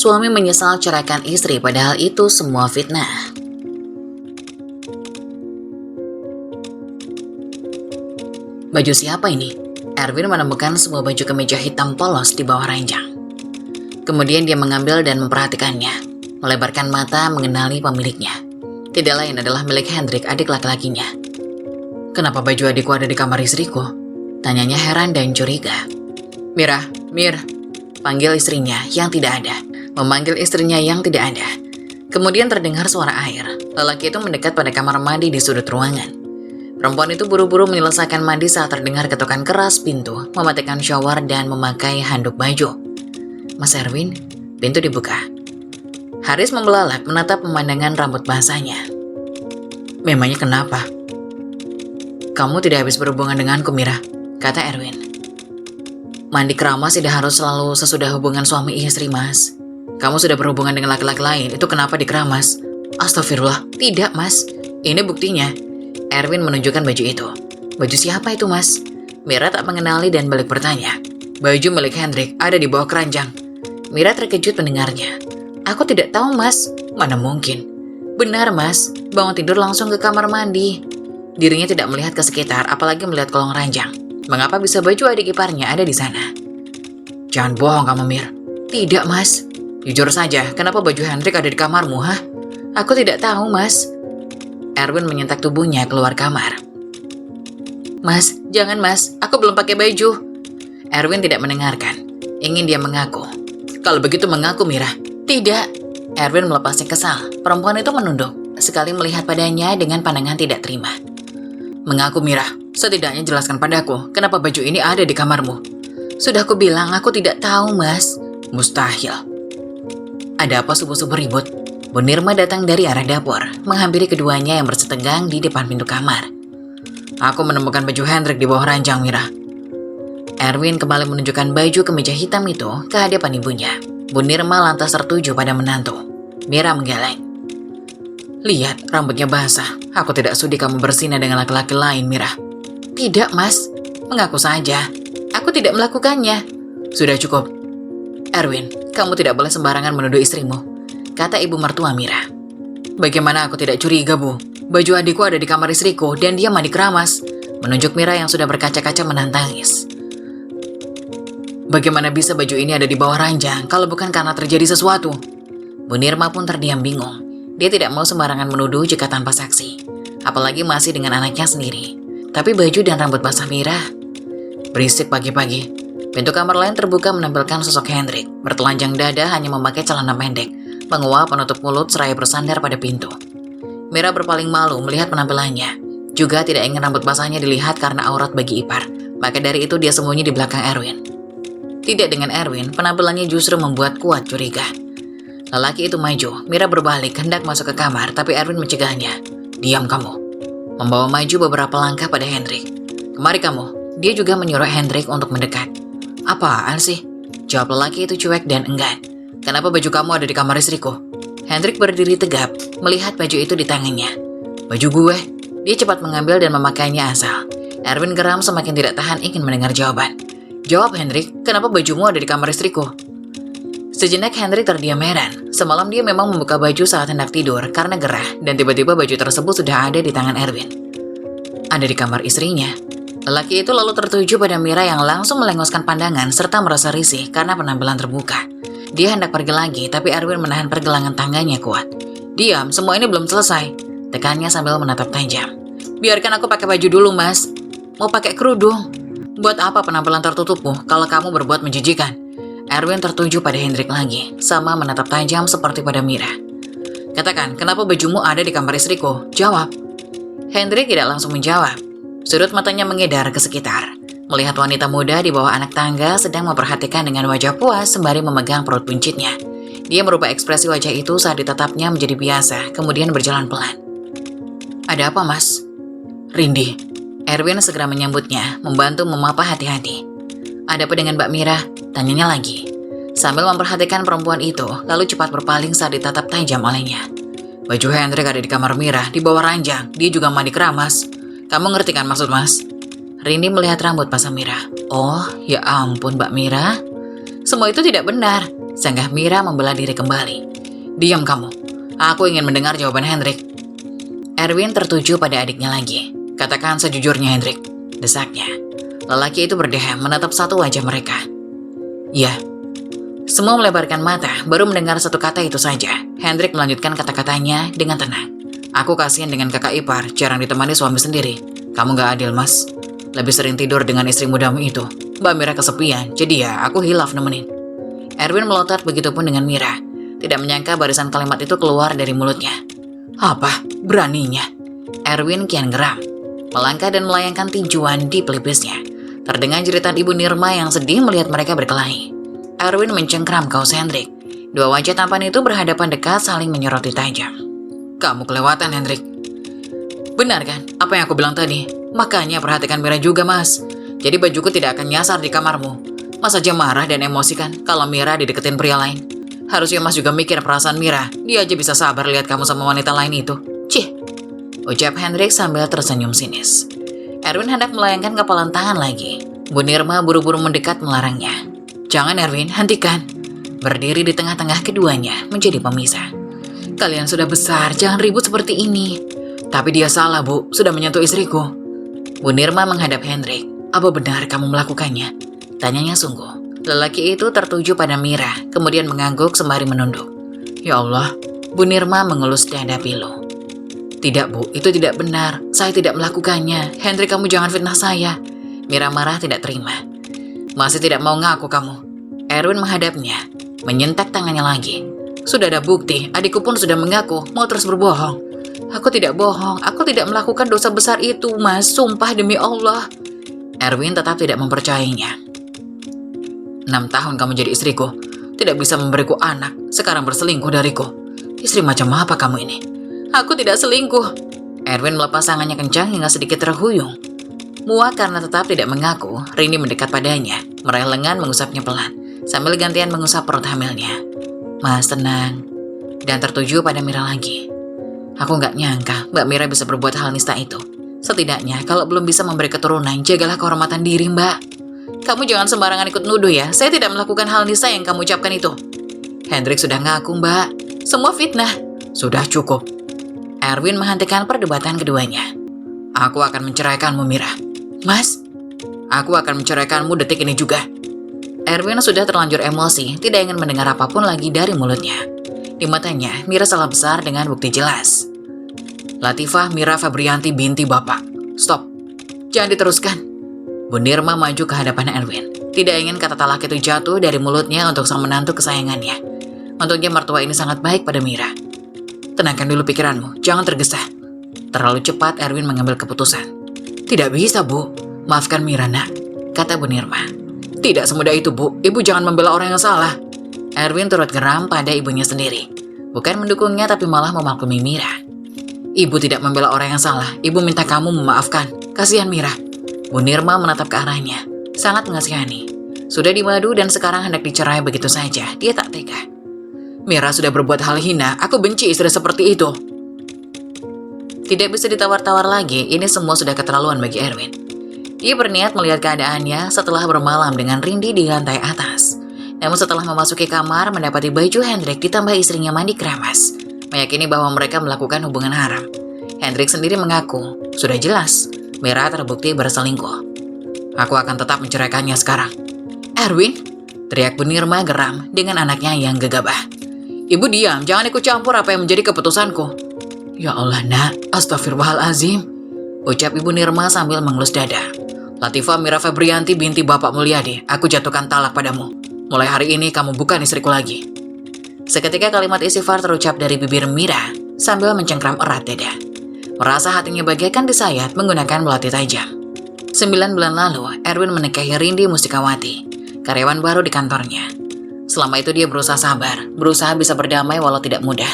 Suami menyesal ceraikan istri padahal itu semua fitnah. Baju siapa ini? Erwin menemukan sebuah baju kemeja hitam polos di bawah ranjang. Kemudian dia mengambil dan memperhatikannya, melebarkan mata mengenali pemiliknya. Tidak lain adalah milik Hendrik, adik laki-lakinya. Kenapa baju adikku ada di kamar istriku? Tanyanya heran dan curiga. Mir, panggil istrinya yang tidak ada. Memanggil istrinya yang tidak ada. Kemudian terdengar suara air. Lelaki itu mendekat pada kamar mandi di sudut ruangan. Perempuan itu buru-buru menyelesaikan mandi saat terdengar ketukan keras pintu, mematikan shower dan memakai handuk baju. Mas Erwin, pintu dibuka. Haris membelalak menatap pemandangan rambut basahnya. Memangnya kenapa? Kamu tidak habis berhubungan denganku, Mira, kata Erwin. Mandi keramas tidak harus selalu sesudah hubungan suami istri, Mas. Kamu sudah berhubungan dengan laki-laki lain, itu kenapa dikeramas? Astagfirullah, tidak, Mas. Ini buktinya. Erwin menunjukkan baju itu. Baju siapa itu, Mas? Mira tak mengenali dan balik bertanya. Baju milik Hendrik ada di bawah keranjang. Mira terkejut mendengarnya. Aku tidak tahu, Mas. Mana mungkin? Benar, Mas. Bangun tidur langsung ke kamar mandi. Dirinya tidak melihat ke sekitar, apalagi melihat kolong ranjang. Mengapa bisa baju adik iparnya ada di sana? Jangan bohong kamu, Mir. Tidak, Mas. Jujur saja, kenapa baju Hendrik ada di kamarmu, hah? Aku tidak tahu, Mas. Erwin menyentak tubuhnya keluar kamar. Mas, jangan, Mas. Aku belum pakai baju. Erwin tidak mendengarkan. Ingin dia mengaku. Kalau begitu mengaku, Mira. Tidak. Erwin melepasnya kesal. Perempuan itu menunduk, sekali melihat padanya dengan pandangan tidak terima. Mengaku, Mira. Setidaknya jelaskan padaku, kenapa baju ini ada di kamarmu. Sudah aku bilang, aku tidak tahu, Mas. Mustahil. Ada apa subuh-subuh ribut? Bu Nirma datang dari arah dapur, menghampiri keduanya yang bersetenggang di depan pintu kamar. Aku menemukan baju Hendrik di bawah ranjang, Mira. Erwin kembali menunjukkan baju kemeja hitam itu ke hadapan ibunya. Bu Nirma lantas tertuju pada menantu. Mira menggeleng. Lihat, rambutnya basah. Aku tidak sudi kamu berzina dengan laki-laki lain, Mira. Tidak, Mas. Mengaku saja. Aku tidak melakukannya. Sudah cukup. Erwin, kamu tidak boleh sembarangan menuduh istrimu, kata ibu mertua Mira. Bagaimana aku tidak curiga, Bu? Baju adikku ada di kamar istriku dan dia mandi keramas, menunjuk Mira yang sudah berkaca-kaca menahan tangis. Bagaimana bisa baju ini ada di bawah ranjang kalau bukan karena terjadi sesuatu? Bu Nirma pun terdiam bingung. Dia tidak mau sembarangan menuduh jika tanpa saksi, apalagi masih dengan anaknya sendiri. Tapi baju dan rambut basah Mira. Berisik pagi-pagi. Pintu kamar lain terbuka menampilkan sosok Hendrik, bertelanjang dada hanya memakai celana pendek, menguap penutup mulut seraya bersandar pada pintu. Mira berpaling malu melihat penampilannya. Juga tidak ingin rambut basahnya dilihat karena aurat bagi ipar. Maka dari itu dia sembunyi di belakang Erwin. Tidak dengan Erwin, penampilannya justru membuat kuat curiga. Lelaki itu maju, Mira berbalik hendak masuk ke kamar, tapi Erwin mencegahnya. Diam kamu. Membawa maju beberapa langkah pada Hendrik. Kemari kamu. Dia juga menyuruh Hendrik untuk mendekat. Apaan sih? Jawab lelaki itu cuek dan enggan. Kenapa baju kamu ada di kamar istriku? Hendrik berdiri tegap, melihat baju itu di tangannya. Baju gue? Dia cepat mengambil dan memakainya asal. Erwin geram semakin tidak tahan ingin mendengar jawaban. Jawab Hendrik, kenapa bajumu ada di kamar istriku? Sejenak Hendrik terdiam heran. Semalam dia memang membuka baju saat hendak tidur karena gerah, dan tiba-tiba baju tersebut sudah ada di tangan Erwin. Ada di kamar istrinya. Lelaki itu lalu tertuju pada Mira yang langsung melengoskan pandangan serta merasa risih karena penampilan terbuka. Dia hendak pergi lagi, tapi Erwin menahan pergelangan tangannya kuat. Diam, semua ini belum selesai. Tekannya sambil menatap tajam. Biarkan aku pakai baju dulu, Mas. Mau pakai kerudung? Buat apa penampilan tertutupmu kalau kamu berbuat menjijikan? Erwin tertuju pada Hendrik lagi, sama menatap tajam seperti pada Mira. Katakan, kenapa bajumu ada di kamar istriku? Jawab. Hendrik tidak langsung menjawab. Sudut matanya mengedar ke sekitar. Melihat wanita muda di bawah anak tangga sedang memperhatikan dengan wajah puas sembari memegang perut buncitnya. Dia merubah ekspresi wajah itu saat ditatapnya menjadi biasa, kemudian berjalan pelan. Ada apa, Mas? Rindi. Erwin segera menyambutnya, membantu memapah hati-hati. Ada apa dengan Mbak Mira? Tanyanya lagi. Sambil memperhatikan perempuan itu, lalu cepat berpaling saat ditatap tajam olehnya. Baju Hendrik ada di kamar Mira, di bawah ranjang. Dia juga mandi keramas. Kamu ngerti kan maksud Mas? Rindi melihat rambut basah Mira. Oh, ya ampun Mbak Mira. Semua itu tidak benar. Sanggah Mira membela diri kembali. Diam kamu. Aku ingin mendengar jawaban Hendrik. Erwin tertuju pada adiknya lagi. Katakan sejujurnya Hendrik, desaknya. Lelaki itu berdeham menatap satu wajah mereka. Ya. Semua melebarkan mata, baru mendengar satu kata itu saja. Hendrik melanjutkan kata-katanya dengan tenang. Aku kasihan dengan kakak ipar, jarang ditemani suami sendiri. Kamu gak adil, Mas. Lebih sering tidur dengan istri mudamu itu. Mbak Mira kesepian, jadi ya aku hilaf nemenin. Erwin melotot, begitupun dengan Mira. Tidak menyangka barisan kalimat itu keluar dari mulutnya. Apa? Beraninya? Erwin kian geram. Melangkah dan melayangkan tinjuan di pelipisnya. Terdengar jeritan Ibu Nirma yang sedih melihat mereka berkelahi. Erwin mencengkram kaos Hendrik. Dua wajah tampan itu berhadapan dekat saling menyoroti tajam. Kamu kelewatan, Hendrik. Benar kan? Apa yang aku bilang tadi? Makanya perhatikan Mira juga, Mas. Jadi bajuku tidak akan nyasar di kamarmu. Mas aja marah dan emosi kan kalau Mira dideketin pria lain. Harusnya Mas juga mikir perasaan Mira. Dia aja bisa sabar lihat kamu sama wanita lain itu. Cih, ucap Hendrik sambil tersenyum sinis. Erwin hendak melayangkan kepalan tangan lagi. Bu Nirma buru-buru mendekat melarangnya. Jangan Erwin, hentikan. Berdiri di tengah-tengah keduanya menjadi pemisah. Kalian sudah besar, jangan ribut seperti ini. Tapi dia salah, Bu, sudah menyentuh istriku. Bu Nirma menghadap Hendrik. Apa benar kamu melakukannya? Tanyanya sungguh. Lelaki itu tertuju pada Mira, kemudian mengangguk sembari menunduk. Ya Allah, Bu Nirma mengelus dada pilu. Tidak, Bu, itu tidak benar. Saya tidak melakukannya. Hendrik, kamu jangan fitnah saya. Mira marah tidak terima. Masih tidak mau ngaku kamu. Erwin menghadapnya, menyentak tangannya lagi. Sudah ada bukti, adikku pun sudah mengaku, mau terus berbohong. Aku tidak bohong, aku tidak melakukan dosa besar itu, Mas. Sumpah demi Allah. Erwin tetap tidak mempercayainya. 6 tahun kamu jadi istriku, tidak bisa memberiku anak, sekarang berselingkuh dariku. Istri macam apa kamu ini? Aku tidak selingkuh. Erwin melepas tangannya kencang hingga sedikit terhuyung. Muak karena tetap tidak mengaku, Rini mendekat padanya, meraih lengan mengusapnya pelan, sambil gantian mengusap perut hamilnya. Mas tenang, dan tertuju pada Mira lagi. Aku nggak nyangka Mbak Mira bisa berbuat hal nista itu. Setidaknya kalau belum bisa memberi keturunan, jagalah kehormatan diri, Mbak. Kamu jangan sembarangan ikut nuduh ya, saya tidak melakukan hal nista yang kamu ucapkan itu. Hendrik sudah ngaku, Mbak. Semua fitnah. Sudah cukup. Erwin menghentikan perdebatan keduanya. Aku akan menceraikanmu, Mira. Mas, aku akan menceraikanmu detik ini juga. Erwin sudah terlanjur emosi, tidak ingin mendengar apapun lagi dari mulutnya. Di matanya, Mira salah besar dengan bukti jelas. Latifah Mira Febrianti binti Bapak. Stop. Jangan diteruskan. Bu Nirma maju ke hadapan Erwin. Tidak ingin kata talak itu jatuh dari mulutnya untuk sang menantu kesayangannya. Untuknya mertua ini sangat baik pada Mira. Tenangkan dulu pikiranmu, jangan tergesa. Terlalu cepat Erwin mengambil keputusan. Tidak bisa, Bu. Maafkan Mira, nak, kata Bu Nirma. Tidak semudah itu, Bu. Ibu jangan membela orang yang salah. Erwin turut geram pada ibunya sendiri. Bukan mendukungnya, tapi malah memaklumi Mira. Ibu tidak membela orang yang salah. Ibu minta kamu memaafkan. Kasihan Mira. Bu Nirma menatap ke arahnya. Sangat mengasihani. Sudah dimadu dan sekarang hendak dicerai begitu saja. Dia tak tega. Mira sudah berbuat hal hina. Aku benci istri seperti itu. Tidak bisa ditawar-tawar lagi, ini semua sudah keterlaluan bagi Erwin. Dia berniat melihat keadaannya setelah bermalam dengan Rindi di lantai atas. Namun setelah memasuki kamar, mendapati baju Hendrik ditambah istrinya mandi keramas, meyakini bahwa mereka melakukan hubungan haram. Hendrik sendiri mengaku, sudah jelas, Mira terbukti berselingkuh. Aku akan tetap menceraikannya sekarang. Erwin, teriak Bu Nirma geram dengan anaknya yang gegabah. Ibu diam, jangan ikut campur apa yang menjadi keputusanku. Ya Allah, nak, astagfirullahalazim, ucap Ibu Nirma sambil mengelus dada. Latifah Mira Febrianti binti Bapak Mulyadi, aku jatuhkan talak padamu. Mulai hari ini kamu bukan istriku lagi. Seketika kalimat istighfar terucap dari bibir Mira sambil mencengkram erat dada. Merasa hatinya bagaikan disayat menggunakan melati tajam. 9 bulan lalu, Erwin menikahi Rindi Mustikawati, karyawan baru di kantornya. Selama itu dia berusaha sabar, berusaha bisa berdamai walau tidak mudah.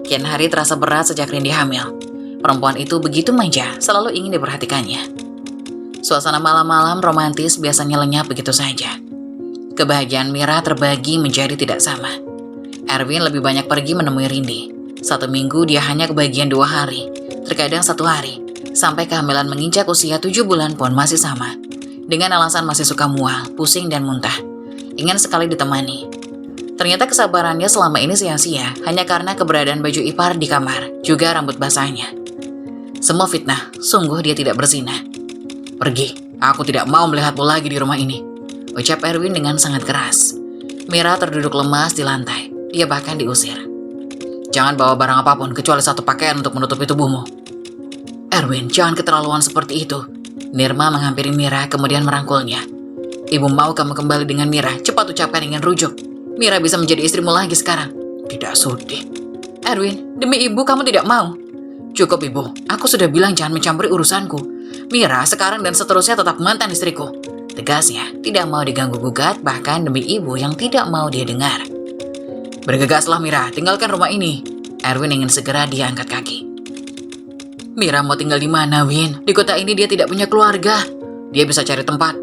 Kian hari terasa berat sejak Rindi hamil. Perempuan itu begitu manja, selalu ingin diperhatikannya. Suasana malam-malam romantis biasanya lenyap begitu saja. Kebahagiaan Mira terbagi menjadi tidak sama. Erwin lebih banyak pergi menemui Rindi. 1 minggu dia hanya kebagian 2 hari, terkadang 1 hari, sampai kehamilan menginjak usia 7 bulan pun masih sama. Dengan alasan masih suka mual, pusing dan muntah. ingin sekali ditemani. Ternyata kesabarannya selama ini sia-sia hanya karena keberadaan baju ipar di kamar, juga rambut basahnya. Semua fitnah, sungguh dia tidak berzina. Pergi, aku tidak mau melihatmu lagi di rumah ini, ucap Erwin dengan sangat keras. Mira terduduk lemas di lantai, dia bahkan diusir. Jangan bawa barang apapun kecuali satu pakaian untuk menutupi tubuhmu. Erwin, jangan keterlaluan seperti itu. Nirma menghampiri Mira kemudian merangkulnya. Ibu mau kamu kembali dengan Mira, cepat ucapkan ingin rujuk. Mira bisa menjadi istrimu lagi sekarang. Tidak sudi. Erwin, demi ibu kamu tidak mau. Cukup ibu, aku sudah bilang jangan mencampuri urusanku. Mira sekarang dan seterusnya tetap mantan istriku. Tegasnya, tidak mau diganggu-gugat bahkan demi ibu yang tidak mau dia dengar. Bergegaslah Mira, tinggalkan rumah ini. Erwin ingin segera dia angkat kaki. Mira mau tinggal di mana, Win? Di kota ini dia tidak punya keluarga. Dia bisa cari tempat.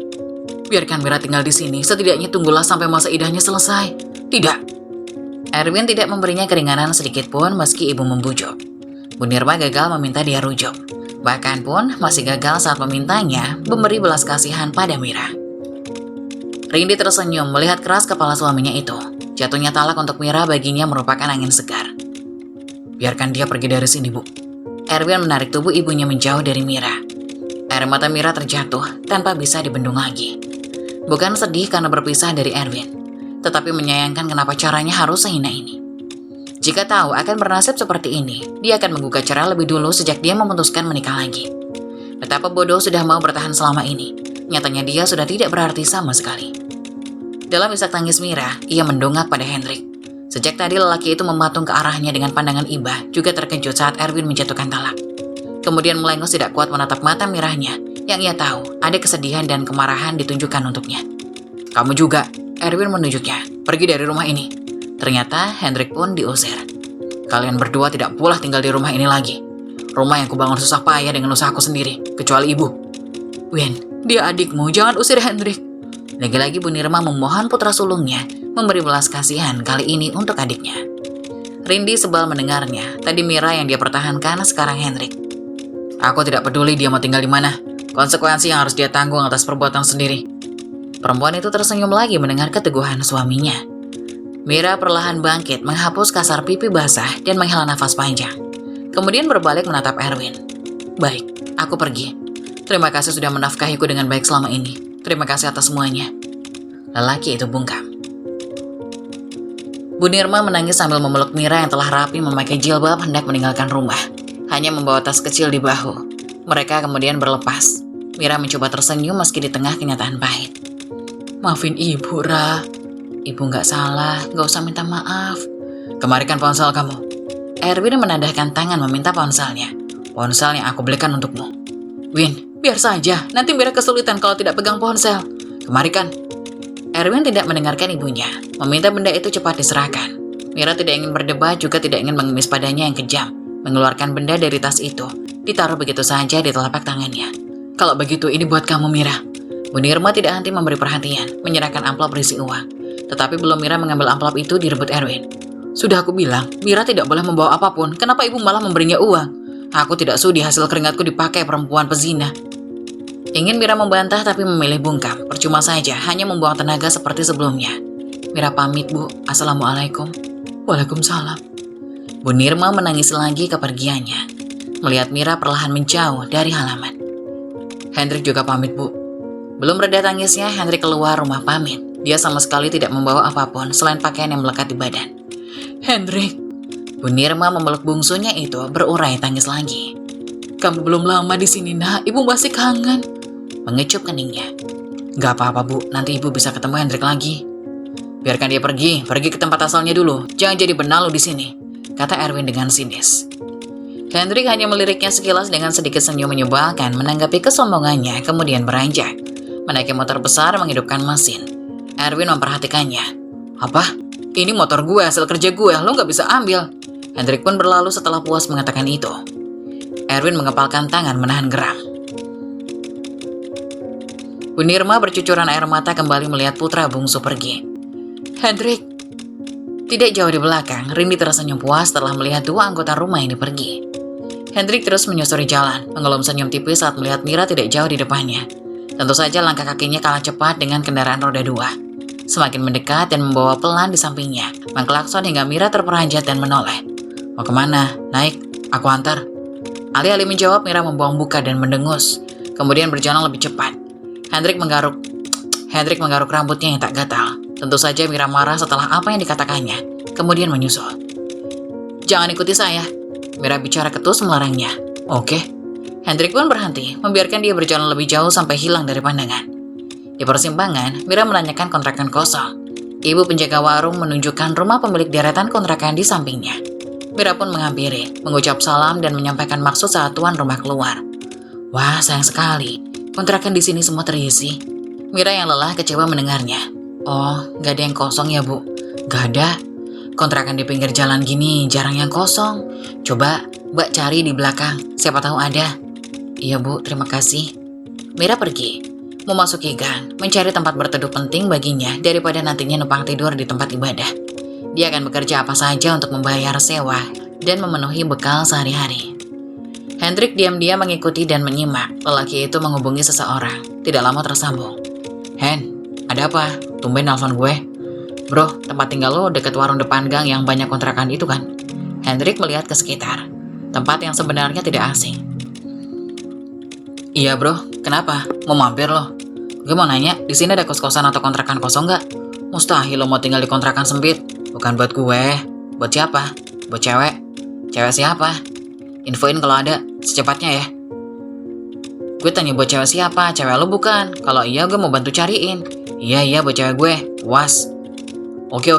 Biarkan Mira tinggal di sini, setidaknya tunggulah sampai masa idahnya selesai. Tidak. Erwin tidak memberinya keringanan sedikit pun meski ibu membujuk. Bu Nirma gagal meminta dia rujuk. Bahkan pun masih gagal saat memintanya memberi belas kasihan pada Mira. Rindi tersenyum melihat keras kepala suaminya itu. Jatuhnya talak untuk Mira baginya merupakan angin segar. Biarkan dia pergi dari sini, Bu. Erwin menarik tubuh ibunya menjauh dari Mira. Air mata Mira terjatuh tanpa bisa dibendung lagi. Bukan sedih karena berpisah dari Erwin, tetapi menyayangkan kenapa caranya harus sehina ini. Jika tahu akan bernasib seperti ini, dia akan menggugat cerai lebih dulu sejak dia memutuskan menikah lagi. Betapa bodoh sudah mau bertahan selama ini. Nyatanya dia sudah tidak berarti sama sekali. Dalam isak tangis Mira, ia mendongak pada Hendrik. Sejak tadi lelaki itu mematung ke arahnya dengan pandangan iba, juga terkejut saat Erwin menjatuhkan talak. Kemudian melengos tidak kuat menatap mata Miranya, yang ia tahu ada kesedihan dan kemarahan ditunjukkan untuknya. Kamu juga, Erwin menunjuknya, pergi dari rumah ini. Ternyata Hendrik pun diusir. Kalian berdua tidak boleh tinggal di rumah ini lagi. Rumah yang kubangun susah payah dengan usahaku sendiri, kecuali ibu. Win, dia adikmu, jangan usir Hendrik. Lagi-lagi Bu Nirma memohon putra sulungnya memberi belas kasihan kali ini untuk adiknya. Rindi sebal mendengarnya, tadi Mira yang dia pertahankan, sekarang Hendrik. Aku tidak peduli dia mau tinggal di mana. Konsekuensi yang harus dia tanggung atas perbuatan sendiri. Perempuan itu tersenyum lagi mendengar keteguhan suaminya. Mira perlahan bangkit, menghapus kasar pipi basah dan menghela nafas panjang. Kemudian berbalik menatap Erwin. Baik, aku pergi. Terima kasih sudah menafkahiku dengan baik selama ini. Terima kasih atas semuanya. Lelaki itu bungkam. Bu Nirma menangis sambil memeluk Mira yang telah rapi memakai jilbab hendak meninggalkan rumah. Hanya membawa tas kecil di bahu. Mereka kemudian berlepas. Mira mencoba tersenyum meski di tengah kenyataan pahit. Maafin ibu, Ra. Ibu nggak salah, nggak usah minta maaf. Kemarikan ponsel kamu. Erwin menandahkan tangan meminta ponselnya. Ponsel yang aku belikan untukmu. Win, biar saja. Nanti Mira kesulitan kalau tidak pegang ponsel. Kemarikan. Erwin tidak mendengarkan ibunya. Meminta benda itu cepat diserahkan. Mira tidak ingin berdebat, juga tidak ingin mengemis padanya yang kejam. Mengeluarkan benda dari tas itu, ditaruh begitu saja di telapak tangannya. Kalau begitu, ini buat kamu, Mira. Bu Nirma tidak henti memberi perhatian, menyerahkan amplop berisi uang. Tetapi belum Mira mengambil amplop itu, direbut Erwin. Sudah aku bilang, Mira tidak boleh membawa apapun. Kenapa ibu malah memberinya uang? Aku tidak sudi hasil keringatku dipakai perempuan pezina. Ingin Mira membantah tapi memilih bungkam. Percuma saja, hanya membuang tenaga seperti sebelumnya. Mira pamit, Bu. Assalamualaikum. Waalaikumsalam. Bu Nirma menangis lagi kepergiannya. Melihat Mira perlahan menjauh dari halaman. Hendrik juga pamit, Bu. Belum reda tangisnya, Hendrik keluar rumah pamit. Dia sama sekali tidak membawa apapun selain pakaian yang melekat di badan. Hendrik. Bu Nirma memeluk bungsunya itu berurai tangis lagi. Kamu belum lama di sini, Nak. Ibu masih kangen. Mengecup keningnya. Gak apa-apa, Bu. Nanti ibu bisa ketemu Hendrik lagi. Biarkan dia pergi ke tempat asalnya dulu. Jangan jadi benalu di sini, kata Erwin dengan sinis. Hendrik hanya meliriknya sekilas dengan sedikit senyum menyebalkan menanggapi kesombongannya, kemudian beranjak. Menaiki motor besar menghidupkan mesin. Erwin memperhatikannya. Apa? Ini motor gue, hasil kerja gue, lo gak bisa ambil. Hendrik pun berlalu setelah puas mengatakan itu. Erwin mengepalkan tangan menahan geram. Bu Nirma bercucuran air mata kembali melihat putra bungsu pergi. Hendrik. Tidak jauh di belakang, Rindi tersenyum puas setelah melihat dua anggota rumah ini pergi. Hendrik terus menyusuri jalan, mengelum senyum tipis saat melihat Mira tidak jauh di depannya. Tentu saja langkah kakinya kalah cepat dengan kendaraan roda 2. semakin mendekat dan membawa pelan di sampingnya, mengklakson hingga Mira terperanjat dan menoleh. Mau kemana? Naik, aku antar. Alih-alih menjawab, Mira membuang muka dan mendengus, kemudian berjalan lebih cepat. Hendrik menggaruk rambutnya yang tak gatal. Tentu saja Mira marah setelah apa yang dikatakannya, kemudian menyusul. Jangan ikuti saya, Mira bicara ketus melarangnya. Oke. Hendrik pun berhenti, membiarkan dia berjalan lebih jauh sampai hilang dari pandangan. Di persimpangan, Mira menanyakan kontrakan kosong. Ibu penjaga warung menunjukkan rumah pemilik deretan kontrakan di sampingnya. Mira pun menghampiri, mengucap salam dan menyampaikan maksud saat tuan rumah keluar. Wah, sayang sekali. Kontrakan di sini semua terisi. Mira yang lelah kecewa mendengarnya. Oh, gak ada yang kosong ya, Bu? Gak ada. Kontrakan di pinggir jalan gini jarang yang kosong. Coba Mbak cari di belakang, siapa tahu ada. Iya Bu, terima kasih. Mira pergi, memasuki gang, mencari tempat berteduh penting baginya daripada nantinya numpang tidur di tempat ibadah. Dia akan bekerja apa saja untuk membayar sewa dan memenuhi bekal sehari-hari. Hendrik diam-diam mengikuti dan menyimak. Lelaki itu menghubungi seseorang, tidak lama tersambung. Hen, ada apa? Tumben nelfon gue. Bro, tempat tinggal lo deket warung depan gang yang banyak kontrakan itu kan? Hendrik melihat ke sekitar, tempat yang sebenarnya tidak asing. Iya bro, kenapa? Mau mampir lo? Gue mau nanya, di sini ada kos-kosan atau kontrakan kosong nggak? Mustahil lo mau tinggal di kontrakan sempit. Bukan buat gue. Buat siapa? Buat cewek? Cewek siapa? Infoin kalau ada, secepatnya ya. Gue tanya buat cewek siapa? Cewek lo bukan? Kalau iya gue mau bantu cariin. Iya buat cewek gue. Was. Oke.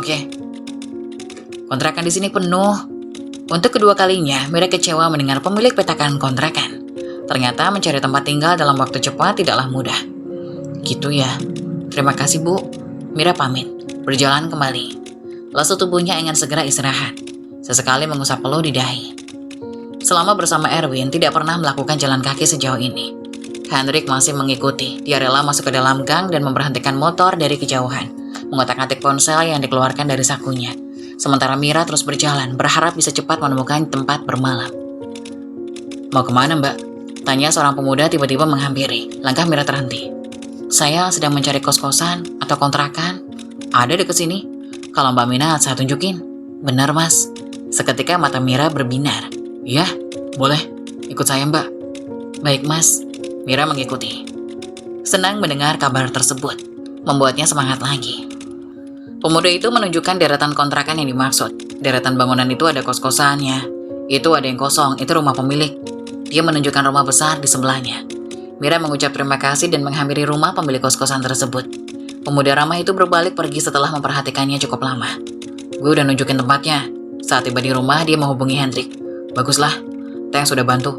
Kontrakan di sini penuh. Untuk kedua kalinya, Mira kecewa mendengar pemilik petakan kontrakan. Ternyata mencari tempat tinggal dalam waktu cepat tidaklah mudah. Gitu ya. Terima kasih Bu. Mira pamit, berjalan kembali. Lesu tubuhnya ingin segera istirahat. Sesekali mengusap peluh di dahi. Selama bersama Erwin, tidak pernah melakukan jalan kaki sejauh ini. Hendrik masih mengikuti. Dia rela masuk ke dalam gang dan memberhentikan motor dari kejauhan, mengotak-atik ponsel yang dikeluarkan dari sakunya. Sementara Mira terus berjalan, berharap bisa cepat menemukan tempat bermalam. Mau kemana Mbak? Tanya seorang pemuda tiba-tiba menghampiri. Langkah Mira terhenti. Saya sedang mencari kos-kosan atau kontrakan. Ada dekat sini. Kalau Mbak minat, saya tunjukin. Benar Mas. Seketika mata Mira berbinar. Ya, boleh. Ikut saya Mbak. Baik Mas. Mira mengikuti. Senang mendengar kabar tersebut, membuatnya semangat lagi. Pemuda itu menunjukkan deretan kontrakan yang dimaksud. Deretan bangunan itu ada kos-kosannya. Itu ada yang kosong, itu rumah pemilik. Dia menunjukkan rumah besar di sebelahnya. Mira mengucap terima kasih dan menghampiri rumah pemilik kos-kosan tersebut. Pemuda ramah itu berbalik pergi setelah memperhatikannya cukup lama. Gue udah nunjukin tempatnya. Saat tiba di rumah, dia menghubungi Hendrik. Baguslah, thanks sudah bantu.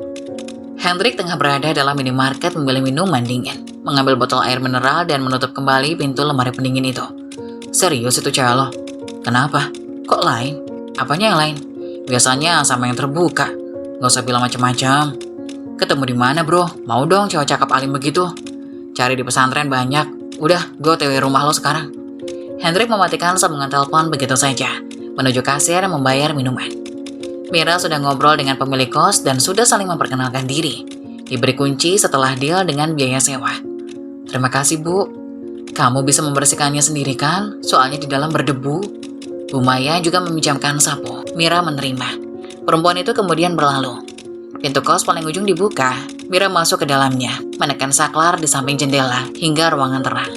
Hendrik tengah berada dalam minimarket membeli minuman dingin, mengambil botol air mineral dan menutup kembali pintu lemari pendingin itu. Serius itu cewek lo? Kenapa? Kok lain? Apanya yang lain? Biasanya sama yang terbuka. Gak usah bilang macam-macam. Ketemu di mana bro? Mau dong cewek cakep alim begitu? Cari di pesantren banyak. Udah, gue otw rumah lo sekarang. Hendrik mematikan sambungan telepon begitu saja, menuju kasir dan membayar minuman. Mira sudah ngobrol dengan pemilik kos dan sudah saling memperkenalkan diri. Diberi kunci setelah deal dengan biaya sewa. Terima kasih Bu. Kamu bisa membersihkannya sendiri kan? Soalnya di dalam berdebu. Bu Maya juga meminjamkan sapu. Mira menerima. Perempuan itu kemudian berlalu. Pintu kos paling ujung dibuka. Mira masuk ke dalamnya, menekan saklar di samping jendela hingga ruangan terang.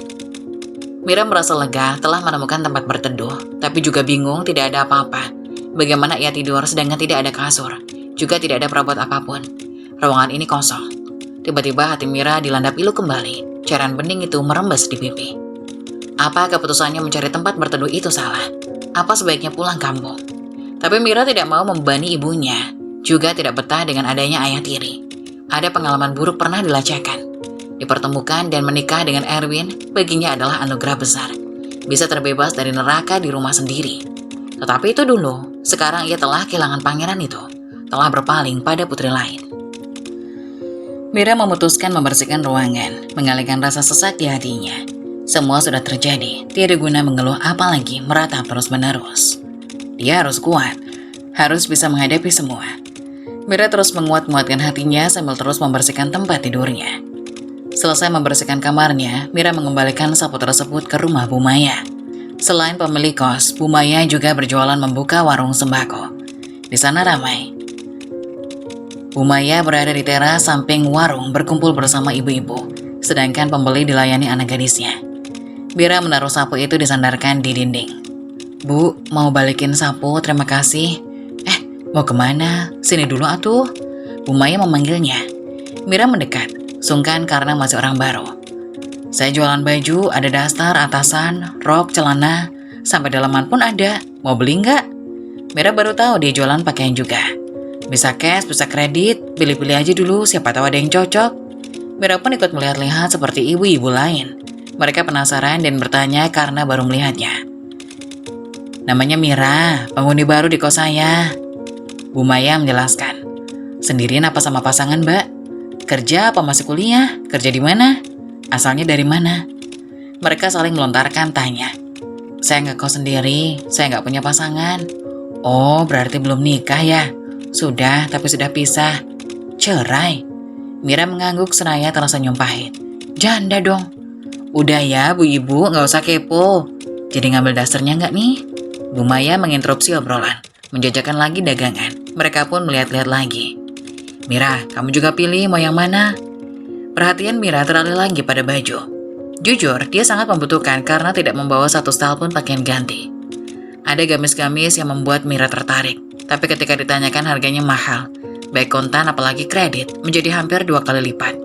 Mira merasa lega telah menemukan tempat berteduh, tapi juga bingung tidak ada apa-apa. Bagaimana ia tidur sedangkan tidak ada kasur, juga tidak ada perabot apapun. Ruangan ini kosong. Tiba-tiba hati Mira dilanda pilu kembali. Cairan bening itu merembes di pipi. Apa keputusannya mencari tempat berteduh itu salah? Apa sebaiknya pulang kampung? Tapi Mira tidak mau membebani ibunya, juga tidak betah dengan adanya ayah tiri. Ada pengalaman buruk pernah dilacakan. Dipertemukan dan menikah dengan Erwin baginya adalah anugerah besar. Bisa terbebas dari neraka di rumah sendiri. Tetapi itu dulu, sekarang ia telah kehilangan pangeran itu, telah berpaling pada putri lain. Mira memutuskan membersihkan ruangan, mengalihkan rasa sesak di hatinya. Semua sudah terjadi, tiada guna mengeluh apalagi meratap terus-menerus. Dia harus kuat, harus bisa menghadapi semua. Mira terus menguat-nguatkan hatinya sambil terus membersihkan tempat tidurnya. Selesai membersihkan kamarnya, Mira mengembalikan sapu tersebut ke rumah Bu Maya. Selain pemilik kos, Bu Maya juga berjualan membuka warung sembako. Di sana ramai. Bu Maya berada di teras samping warung berkumpul bersama ibu-ibu, sedangkan pembeli dilayani anak gadisnya. Mira menaruh sapu itu disandarkan di dinding. Bu, mau balikin sapu, terima kasih. Mau kemana? Sini dulu atuh. Bu Maya memanggilnya. Mira mendekat, sungkan karena masih orang baru. Saya jualan baju, ada daster, atasan, rok, celana, sampai dalaman pun ada. Mau beli nggak? Mira baru tahu dia jualan pakaian juga. Bisa cash, bisa kredit, pilih-pilih aja dulu, siapa tahu ada yang cocok. Mira pun ikut melihat-lihat seperti ibu-ibu lain. Mereka penasaran dan bertanya karena baru melihatnya. Namanya Mira, penghuni baru di kos saya. Bu Maya menjelaskan. Sendirian apa sama pasangan, Mbak? Kerja apa masih kuliah? Kerja di mana? Asalnya dari mana? Mereka saling melontarkan tanya. Saya ngekos sendiri, saya nggak punya pasangan. Oh, berarti belum nikah ya? Sudah, tapi sudah pisah. Cerai. Mira mengangguk seraya tersenyum pahit. Janda dong. Udah ya, Bu Ibu, nggak usah kepo. Jadi ngambil dasarnya nggak nih? Bu Maya menginterupsi obrolan, menjajakan lagi dagangan. Mereka pun melihat-lihat lagi. Mira, kamu juga pilih mau yang mana? Perhatian Mira teralih lagi pada baju. Jujur, dia sangat membutuhkan karena tidak membawa satu style pun pakaian ganti. Ada gamis-gamis yang membuat Mira tertarik, tapi ketika ditanyakan harganya mahal, baik kontan apalagi kredit, menjadi hampir 2 kali lipat.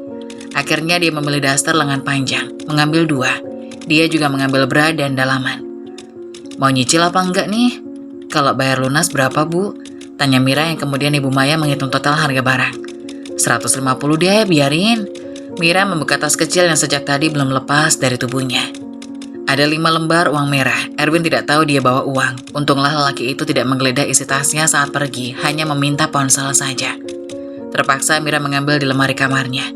Akhirnya dia memilih daster lengan panjang, mengambil 2. Dia juga mengambil bra dan dalaman. Mau nyicil apa enggak nih? Kalau bayar lunas berapa, Bu? Tanya Mira yang kemudian Ibu Maya menghitung total harga barang. 150 deh, biarin. Mira membuka tas kecil yang sejak tadi belum lepas dari tubuhnya. Ada 5 lembar uang merah. Erwin tidak tahu dia bawa uang. Untunglah lelaki itu tidak menggeledah isi tasnya saat pergi, hanya meminta ponsel saja. Terpaksa Mira mengambil di lemari kamarnya.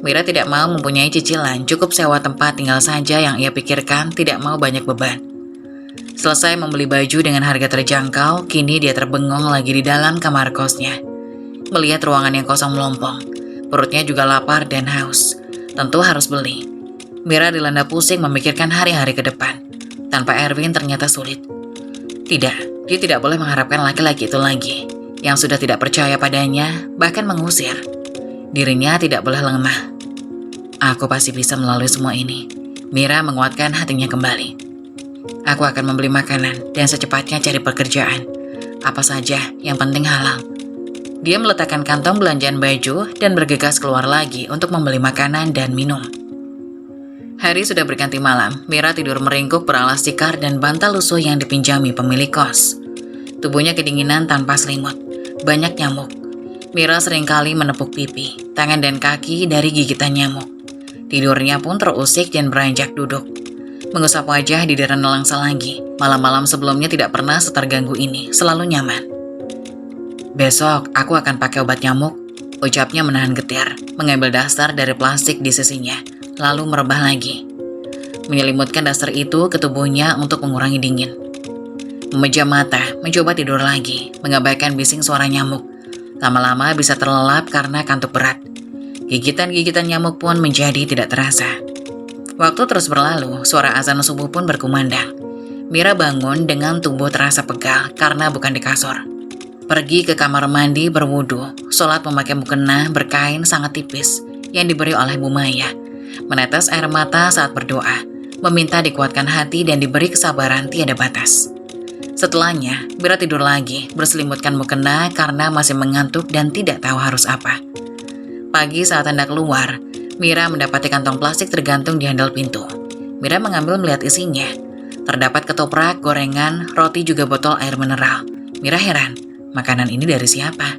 Mira tidak mau mempunyai cicilan, cukup sewa tempat tinggal saja yang ia pikirkan tidak mau banyak beban. Selesai membeli baju dengan harga terjangkau, kini dia terbengong lagi di dalam kamar kosnya. Melihat ruangan yang kosong melompong, perutnya juga lapar dan haus. Tentu harus beli. Mira dilanda pusing memikirkan hari-hari ke depan. Tanpa Erwin ternyata sulit. Tidak, dia tidak boleh mengharapkan laki-laki itu lagi, yang sudah tidak percaya padanya, bahkan mengusir. Dirinya tidak boleh lemah. Aku pasti bisa melalui semua ini. Mira menguatkan hatinya kembali. Aku akan membeli makanan dan secepatnya cari pekerjaan. Apa saja, yang penting halal. Dia meletakkan kantong belanjaan baju dan bergegas keluar lagi untuk membeli makanan dan minum. Hari sudah berganti malam. Mira tidur meringkuk beralas tikar dan bantal lusuh yang dipinjami pemilik kos. Tubuhnya kedinginan tanpa selimut. Banyak nyamuk. Mira seringkali menepuk pipi, tangan dan kaki dari gigitan nyamuk. Tidurnya pun terusik dan beranjak duduk. Mengusap wajah di daerah nelangsa lagi. Malam-malam sebelumnya tidak pernah seterganggu ini, selalu nyaman. Besok aku akan pakai obat nyamuk, ucapnya menahan getir, mengambil daster dari plastik di sisinya, lalu merebah lagi. Menyelimutkan daster itu ke tubuhnya untuk mengurangi dingin. Memejam mata, mencoba tidur lagi, mengabaikan bising suara nyamuk. Lama-lama bisa terlelap karena kantuk berat. Gigitan-gigitan nyamuk pun menjadi tidak terasa. Waktu terus berlalu, suara azan subuh pun berkumandang. Mira bangun dengan tubuh terasa pegal karena bukan di kasur. Pergi ke kamar mandi berwudu, sholat memakai mukena berkain sangat tipis yang diberi oleh Bu Maya. Menetes air mata saat berdoa, meminta dikuatkan hati dan diberi kesabaran tiada batas. Setelahnya, Mira tidur lagi, berselimutkan mukena karena masih mengantuk dan tidak tahu harus apa. Pagi saat hendak keluar, Mira mendapati kantong plastik tergantung di handle pintu. Mira mengambil melihat isinya. Terdapat ketoprak, gorengan, roti juga botol air mineral. Mira heran, makanan ini dari siapa?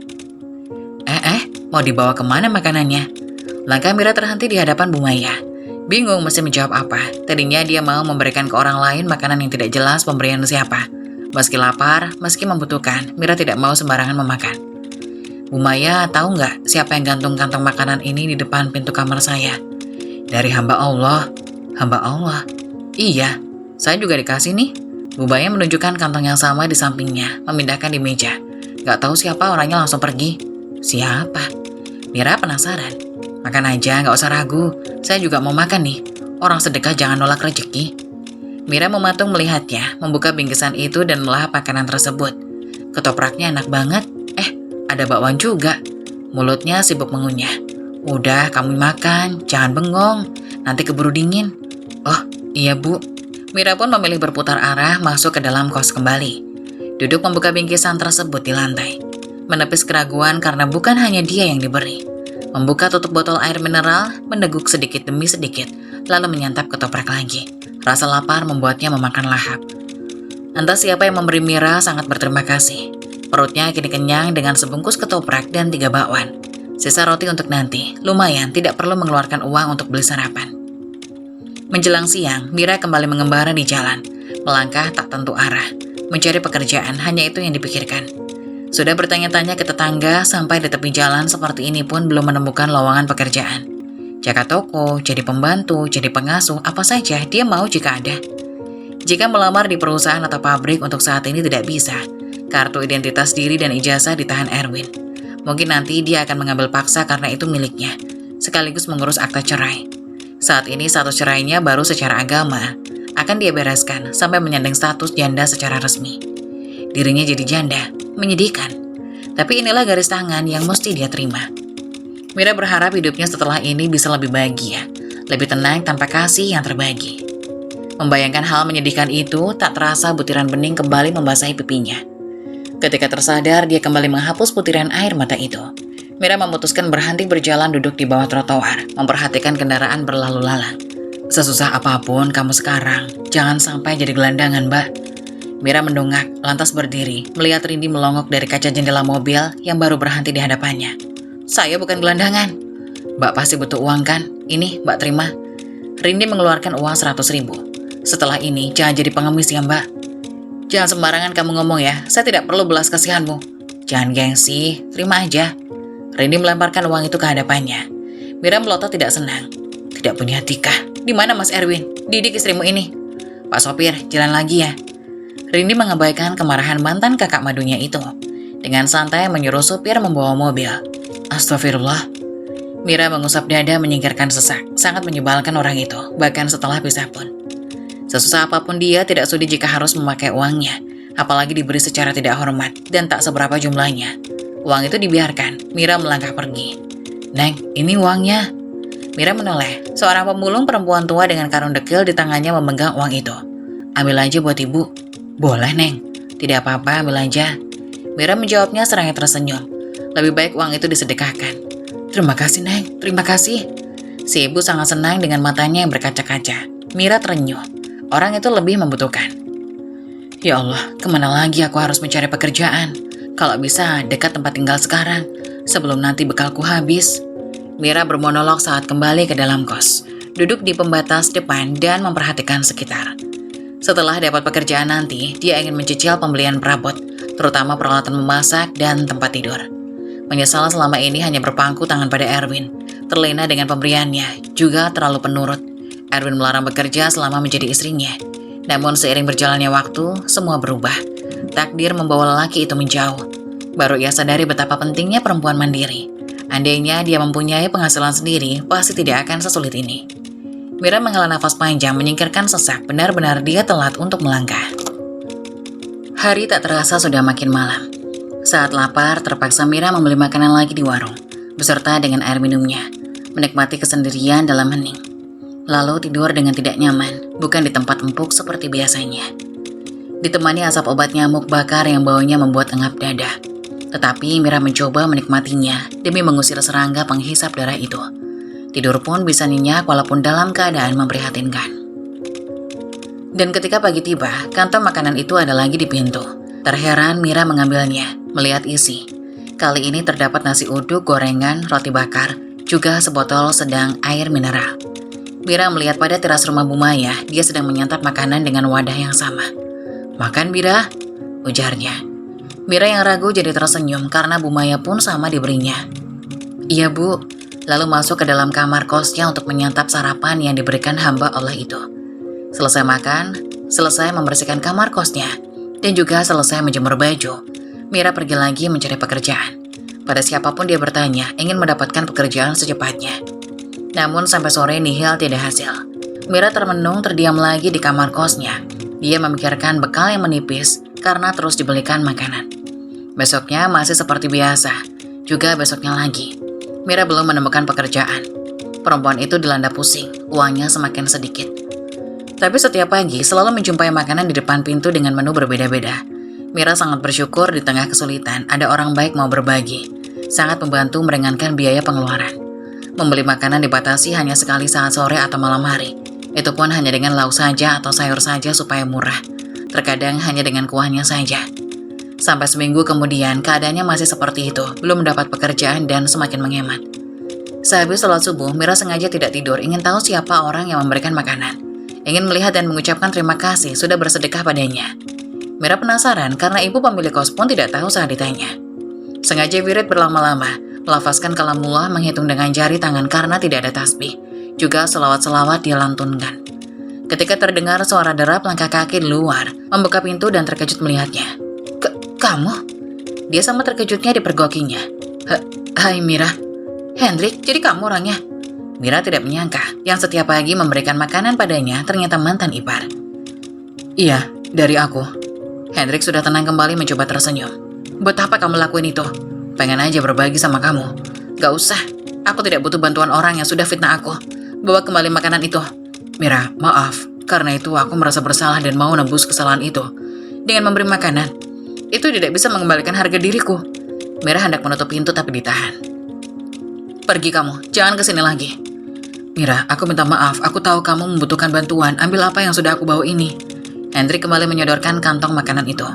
Mau dibawa kemana makanannya? Langkah Mira terhenti di hadapan Bu Maya. Bingung mesti menjawab apa. Tadinya dia mau memberikan ke orang lain makanan yang tidak jelas pemberian siapa. Meski lapar, meski membutuhkan, Mira tidak mau sembarangan memakan. Bu Maya tahu nggak siapa yang gantung kantong makanan ini di depan pintu kamar saya? Dari hamba Allah. Hamba Allah? Iya, saya juga dikasih nih. Bu Maya menunjukkan kantong yang sama di sampingnya, memindahkan di meja. Nggak tahu siapa orangnya langsung pergi. Siapa? Mira penasaran. Makan aja, nggak usah ragu. Saya juga mau makan nih. Orang sedekah jangan nolak rezeki. Mira mematung melihatnya, membuka bingkisan itu dan melahap makanan tersebut. Ketopraknya enak banget. Ada bakwan juga. Mulutnya sibuk mengunyah. Udah, kamu makan, jangan bengong. Nanti keburu dingin. Oh, iya Bu. Mira pun memilih berputar arah masuk ke dalam kos kembali. Duduk membuka bingkisan tersebut di lantai. Menepis keraguan karena bukan hanya dia yang diberi. Membuka tutup botol air mineral, meneguk sedikit demi sedikit, lalu menyantap ketoprak lagi. Rasa lapar membuatnya memakan lahap. Entah siapa yang memberi Mira sangat berterima kasih. Perutnya kini kenyang dengan sebungkus ketoprak dan 3 bakwan. Sisa roti untuk nanti, lumayan tidak perlu mengeluarkan uang untuk beli sarapan. Menjelang siang, Mira kembali mengembara di jalan, melangkah tak tentu arah, mencari pekerjaan hanya itu yang dipikirkan. Sudah bertanya-tanya ke tetangga sampai di tepi jalan seperti ini pun belum menemukan lowongan pekerjaan. Jaga toko, jadi pembantu, jadi pengasuh, apa saja dia mau jika ada. Jika melamar di perusahaan atau pabrik untuk saat ini tidak bisa, kartu identitas diri dan ijazah ditahan Erwin. Mungkin nanti dia akan mengambil paksa karena itu miliknya, sekaligus mengurus akta cerai. Saat ini status cerainya baru secara agama, akan dia bereskan sampai menyandang status janda secara resmi. Dirinya jadi janda, menyedihkan. Tapi inilah garis tangan yang mesti dia terima. Mira berharap hidupnya setelah ini bisa lebih bahagia, lebih tenang tanpa kasih yang terbagi. Membayangkan hal menyedihkan itu, tak terasa butiran bening kembali membasahi pipinya. Ketika tersadar, dia kembali menghapus butiran air mata itu. Mira memutuskan berhenti berjalan duduk di bawah trotoar, memperhatikan kendaraan berlalu lalang. Sesusah apapun kamu sekarang, jangan sampai jadi gelandangan, Mbak. Mira mendongak, lantas berdiri, melihat Rindi melongok dari kaca jendela mobil yang baru berhenti di hadapannya. Saya bukan gelandangan. Mbak pasti butuh uang kan? Ini, Mbak terima. Rindi mengeluarkan uang 100.000. Setelah ini, jangan jadi pengemis ya, Mbak. Jangan sembarangan kamu ngomong ya, saya tidak perlu belas kasihanmu. Jangan gengsi, terima aja. Rindi melemparkan uang itu ke hadapannya. Mira melotot tidak senang. Tidak punya etika. Di mana Mas Erwin? Didik istrimu ini. Pak sopir, jalan lagi ya. Rindi mengabaikan kemarahan mantan kakak madunya itu. Dengan santai menyuruh supir membawa mobil. Astagfirullah. Mira mengusap dada menyingkirkan sesak. Sangat menyebalkan orang itu, bahkan setelah pisah pun. Sesusah apapun dia tidak sudi jika harus memakai uangnya, apalagi diberi secara tidak hormat dan tak seberapa jumlahnya. Uang itu dibiarkan, Mira melangkah pergi. Neng, ini uangnya. Mira menoleh, seorang pemulung perempuan tua dengan karung dekil di tangannya memegang uang itu. Ambil aja buat ibu. Boleh, Neng. Tidak apa-apa, ambil aja. Mira menjawabnya seraya tersenyum. Lebih baik uang itu disedekahkan. Terima kasih, Neng. Terima kasih. Si ibu sangat senang dengan matanya yang berkaca-kaca. Mira terenyuh. Orang itu lebih membutuhkan. Ya Allah, kemana lagi aku harus mencari pekerjaan? Kalau bisa dekat tempat tinggal sekarang, sebelum nanti bekalku habis. Mira bermonolog saat kembali ke dalam kos, duduk di pembatas depan dan memperhatikan sekitar. Setelah dapat pekerjaan nanti, dia ingin mencicil pembelian perabot, terutama peralatan memasak dan tempat tidur. Menyesal selama ini hanya berpangku tangan pada Erwin, terlena dengan pemberiannya, juga terlalu penurut. Erwin melarang bekerja selama menjadi istrinya. Namun seiring berjalannya waktu, semua berubah. Takdir membawa lelaki itu menjauh. Baru ia sadari betapa pentingnya perempuan mandiri. Andainya dia mempunyai penghasilan sendiri, pasti tidak akan sesulit ini. Mira menghela nafas panjang menyingkirkan sesak, benar-benar dia telat untuk melangkah. Hari tak terasa sudah makin malam. Saat lapar, terpaksa Mira membeli makanan lagi di warung, beserta dengan air minumnya, menikmati kesendirian dalam hening. Lalu tidur dengan tidak nyaman, bukan di tempat empuk seperti biasanya. Ditemani asap obat nyamuk bakar yang baunya membuat engap dada. Tetapi Mira mencoba menikmatinya demi mengusir serangga penghisap darah itu. Tidur pun bisa nyenyak walaupun dalam keadaan memprihatinkan. Dan ketika pagi tiba, kantong makanan itu ada lagi di pintu. Terheran Mira mengambilnya, melihat isi. Kali ini terdapat nasi uduk, gorengan, roti bakar, juga sebotol sedang air mineral. Mira melihat pada teras rumah Bu Maya, dia sedang menyantap makanan dengan wadah yang sama. Makan, Mira, ujarnya. Mira yang ragu jadi tersenyum karena Bu Maya pun sama diberinya. Iya, Bu. Lalu masuk ke dalam kamar kosnya untuk menyantap sarapan yang diberikan hamba Allah itu. Selesai makan, selesai membersihkan kamar kosnya, dan juga selesai menjemur baju, Mira pergi lagi mencari pekerjaan. Pada siapapun dia bertanya, ingin mendapatkan pekerjaan secepatnya. Namun sampai sore nihil tidak hasil. Mira termenung terdiam lagi di kamar kosnya. Dia memikirkan bekal yang menipis karena terus dibelikan makanan. Besoknya masih seperti biasa, juga besoknya lagi. Mira belum menemukan pekerjaan. Perempuan itu dilanda pusing, uangnya semakin sedikit. Tapi setiap pagi selalu menjumpai makanan di depan pintu dengan menu berbeda-beda. Mira sangat bersyukur di tengah kesulitan ada orang baik mau berbagi. Sangat membantu meringankan biaya pengeluaran. Membeli makanan dibatasi hanya sekali saat sore atau malam hari. Itu pun hanya dengan lauk saja atau sayur saja supaya murah. Terkadang hanya dengan kuahnya saja. Sampai seminggu kemudian keadaannya masih seperti itu, belum mendapat pekerjaan dan semakin menghemat. Sehabis sholat subuh, Mira sengaja tidak tidur, ingin tahu siapa orang yang memberikan makanan. Ingin melihat dan mengucapkan terima kasih sudah bersedekah padanya. Mira penasaran karena ibu pemilik kos pun tidak tahu saat ditanya. Sengaja wirid berlama-lama, melafazkan kalamullah menghitung dengan jari tangan karena tidak ada tasbih. Juga selawat-selawat dia lantunkan. Ketika terdengar suara derap langkah kaki di luar, membuka pintu dan terkejut melihatnya. Kamu? Dia sama terkejutnya dipergokinya. Hai Mira. Hendrik, jadi kamu orangnya? Mira tidak menyangka yang setiap pagi memberikan makanan padanya ternyata mantan ipar. Iya, dari aku. Hendrik sudah tenang kembali mencoba tersenyum. Buat apa kamu lakuin itu? Pengen aja berbagi sama kamu. Gak usah, aku tidak butuh bantuan orang yang sudah fitnah aku. Bawa kembali makanan itu. Mira, maaf. Karena itu aku merasa bersalah dan mau nebus kesalahan itu. Dengan memberi makanan, itu tidak bisa mengembalikan harga diriku. Mira hendak menutup pintu tapi ditahan. Pergi kamu, jangan kesini lagi. Mira, aku minta maaf. Aku tahu kamu membutuhkan bantuan. Ambil apa yang sudah aku bawa ini. Hendrik kembali menyodorkan kantong makanan itu.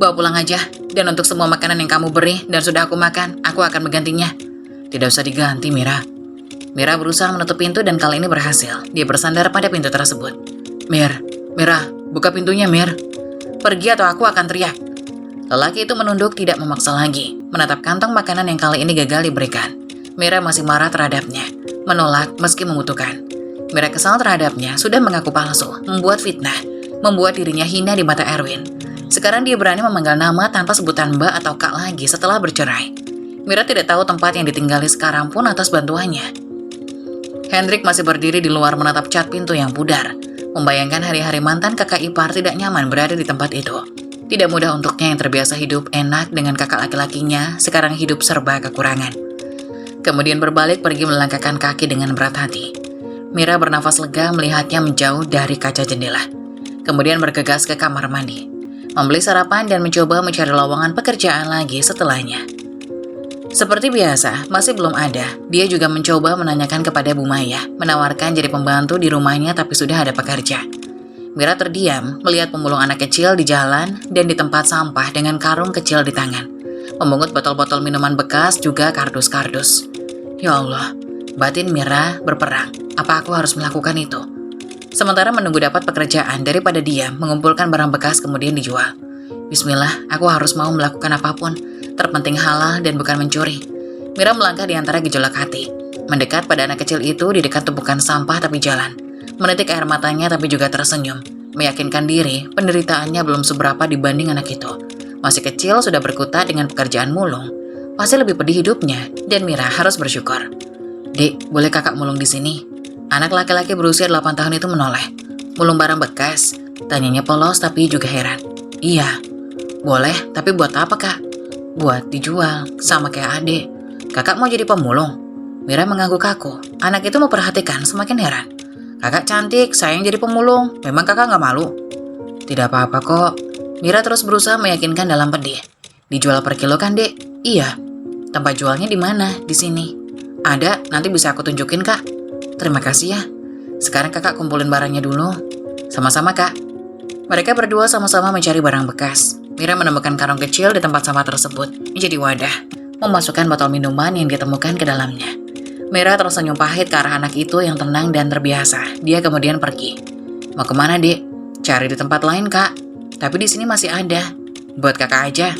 Bawa pulang aja. Dan untuk semua makanan yang kamu beri dan sudah aku makan, aku akan menggantinya. Tidak usah diganti, Mira. Mira berusaha menutup pintu dan kali ini berhasil. Dia bersandar pada pintu tersebut. Mira, buka pintunya, Mir. Pergi atau aku akan teriak. Lelaki itu menunduk tidak memaksa lagi, menatap kantong makanan yang kali ini gagal diberikan. Mira masih marah terhadapnya, menolak meski membutuhkan. Mira kesal terhadapnya, sudah mengaku palsu, membuat fitnah, membuat dirinya hina di mata Erwin. Sekarang dia berani memanggil nama tanpa sebutan Mbak atau Kak lagi setelah bercerai. Mira tidak tahu tempat yang ditinggali sekarang pun atas bantuannya. Hendrik masih berdiri di luar menatap cat pintu yang pudar. Membayangkan hari-hari mantan kakak ipar tidak nyaman berada di tempat itu. Tidak mudah untuknya yang terbiasa hidup enak dengan kakak laki-lakinya, sekarang hidup serba kekurangan. Kemudian berbalik pergi melangkahkan kaki dengan berat hati. Mira bernafas lega melihatnya menjauh dari kaca jendela. Kemudian bergegas ke kamar mandi. Membeli sarapan dan mencoba mencari lowongan pekerjaan lagi setelahnya. Seperti biasa, masih belum ada. Dia juga mencoba menanyakan kepada Bu Maya, menawarkan jadi pembantu di rumahnya tapi sudah ada pekerja. Mira terdiam melihat pemulung anak kecil di jalan dan di tempat sampah dengan karung kecil di tangan. Memungut botol-botol minuman bekas juga kardus-kardus. Ya Allah, batin Mira berperang. Apa aku harus melakukan itu? Sementara menunggu dapat pekerjaan daripada diam mengumpulkan barang bekas kemudian dijual. Bismillah, aku harus mau melakukan apapun. Terpenting halal dan bukan mencuri. Mira melangkah di antara gejolak hati. Mendekat pada anak kecil itu di dekat tumpukan sampah tepi jalan. Menitik air matanya tapi juga tersenyum. Meyakinkan diri penderitaannya belum seberapa dibanding anak itu. Masih kecil sudah berkutat dengan pekerjaan mulung. Pasti lebih pedih hidupnya dan Mira harus bersyukur. Dek, boleh kakak mulung di sini? Anak laki-laki berusia 8 tahun itu menoleh. Mulung barang bekas? Tanyanya polos tapi juga heran. Iya, boleh tapi buat apa kak? Buat dijual, sama kayak adik. Kakak mau jadi pemulung? Mira mengangguk kaku. Anak itu memperhatikan semakin heran. Kakak cantik, sayang jadi pemulung. Memang kakak gak malu? Tidak apa-apa kok. Mira terus berusaha meyakinkan dalam pedih. Dijual per kilo kan, Dek? Iya. Tempat jualnya di mana? Di sini. Ada, nanti bisa aku tunjukin, Kak. Terima kasih ya. Sekarang kakak kumpulin barangnya dulu. Sama-sama, Kak. Mereka berdua sama-sama mencari barang bekas. Mira menemukan karung kecil di tempat sampah tersebut, menjadi wadah, memasukkan botol minuman yang ditemukan ke dalamnya. Mira tersenyum pahit ke arah anak itu yang tenang dan terbiasa. Dia kemudian pergi. Mau kemana, Dek? Cari di tempat lain, Kak. Tapi di sini masih ada. Buat kakak aja.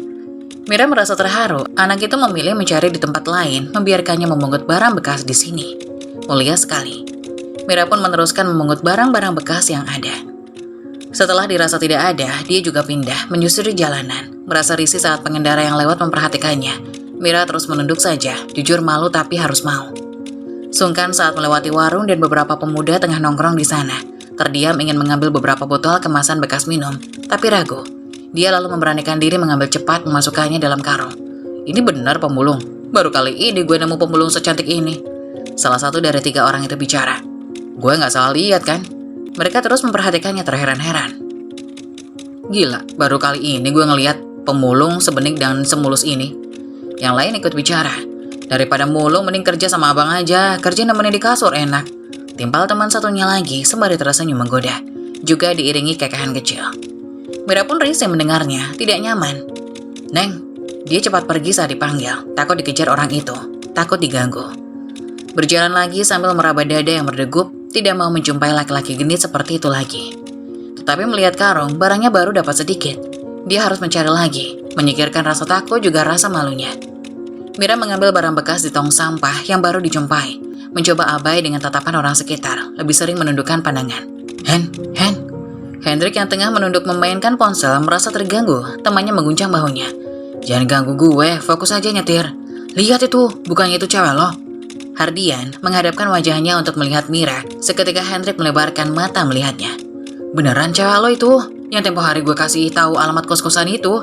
Mira merasa terharu. Anak itu memilih mencari di tempat lain, membiarkannya memungut barang bekas di sini. Mulia sekali. Mira pun meneruskan memungut barang-barang bekas yang ada. Setelah dirasa tidak ada, dia juga pindah, menyusuri jalanan. Merasa risih saat pengendara yang lewat memperhatikannya. Mira terus menunduk saja, jujur malu tapi harus mau. Sungkan saat melewati warung dan beberapa pemuda tengah nongkrong di sana. Terdiam ingin mengambil beberapa botol kemasan bekas minum, tapi ragu. Dia lalu memberanikan diri mengambil cepat memasukkannya dalam karung. Ini benar pemulung. Baru kali ini gue nemu pemulung secantik ini. Salah satu dari 3 orang itu bicara. Gue nggak salah lihat kan? Mereka terus memperhatikannya terheran-heran. Gila, baru kali ini gue ngelihat pemulung sebening dan semulus ini. Yang lain ikut bicara. Daripada mulung mending kerja sama abang aja, kerja nemenin di kasur enak. Timpal teman satunya lagi sembari tersenyum menggoda, juga diiringi kekahan kecil. Mira pun risih mendengarnya, tidak nyaman. Neng, dia cepat pergi saat dipanggil, takut dikejar orang itu, takut diganggu. Berjalan lagi sambil meraba dada yang berdegup, tidak mau menjumpai laki-laki genit seperti itu lagi. Tetapi melihat karung, barangnya baru dapat sedikit. Dia harus mencari lagi, menyingkirkan rasa takut juga rasa malunya. Mira mengambil barang bekas di tong sampah yang baru dijumpai, mencoba abai dengan tatapan orang sekitar, lebih sering menundukkan pandangan. Hen. Hendrik yang tengah menunduk memainkan ponsel merasa terganggu, temannya mengguncang bahunya. Jangan ganggu gue, fokus aja nyetir. Lihat itu, bukannya itu cewek lo. Hardian menghadapkan wajahnya untuk melihat Mira, seketika Hendrik melebarkan mata melihatnya. Beneran cewek lo itu, yang tempo hari gue kasih tahu alamat kos-kosan itu?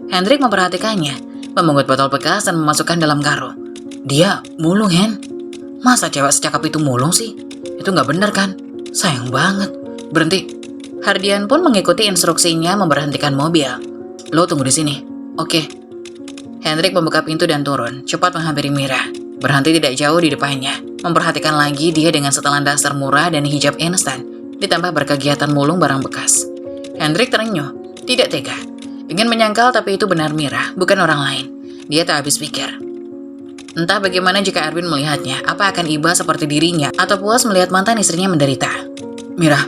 Hendrik memperhatikannya, memungut botol bekas dan memasukkan dalam karung. Dia mulung, Hen. Masa cewek secakap itu mulung sih? Itu nggak bener kan? Sayang banget. Berhenti. Hardian pun mengikuti instruksinya memberhentikan mobil. Lo tunggu di sini. Oke. Hendrik membuka pintu dan turun, cepat menghampiri Mira. Berhenti tidak jauh di depannya. Memperhatikan lagi dia dengan setelan dasar murah dan hijab instan, ditambah berkegiatan mulung barang bekas. Hendrik terenyuh, tidak tega. Ingin menyangkal tapi itu benar Mira, bukan orang lain. Dia tak habis pikir. Entah bagaimana jika Erwin melihatnya, apa akan iba seperti dirinya atau puas melihat mantan istrinya menderita. Mira,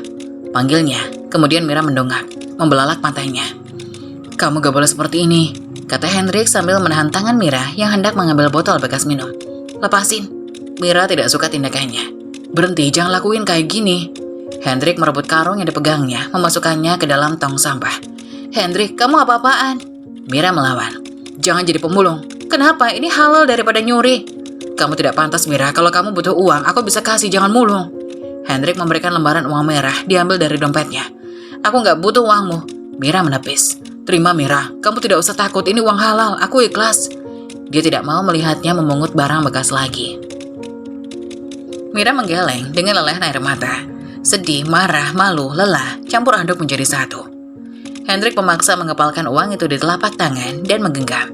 panggilnya. Kemudian Mira mendongak, membelalak matanya. Kamu gak boleh seperti ini, kata Hendrik sambil menahan tangan Mira yang hendak mengambil botol bekas minum. Lepasin. Mira tidak suka tindakannya. Berhenti, jangan lakuin kayak gini. Hendrik merebut karung yang dipegangnya, memasukkannya ke dalam tong sampah. Hendrik, kamu apa-apaan? Mira melawan. Jangan jadi pemulung. Kenapa? Ini halal daripada nyuri. Kamu tidak pantas, Mira. Kalau kamu butuh uang, aku bisa kasih, jangan mulung. Hendrik memberikan lembaran uang merah, diambil dari dompetnya. Aku nggak butuh uangmu. Mira menepis. Terima, Mira. Kamu tidak usah takut, ini uang halal, aku ikhlas. Dia tidak mau melihatnya memungut barang bekas lagi. Mira menggeleng dengan lelehan air mata. Sedih, marah, malu, lelah, campur aduk menjadi satu. Hendrik memaksa mengepalkan uang itu di telapak tangan dan menggenggam.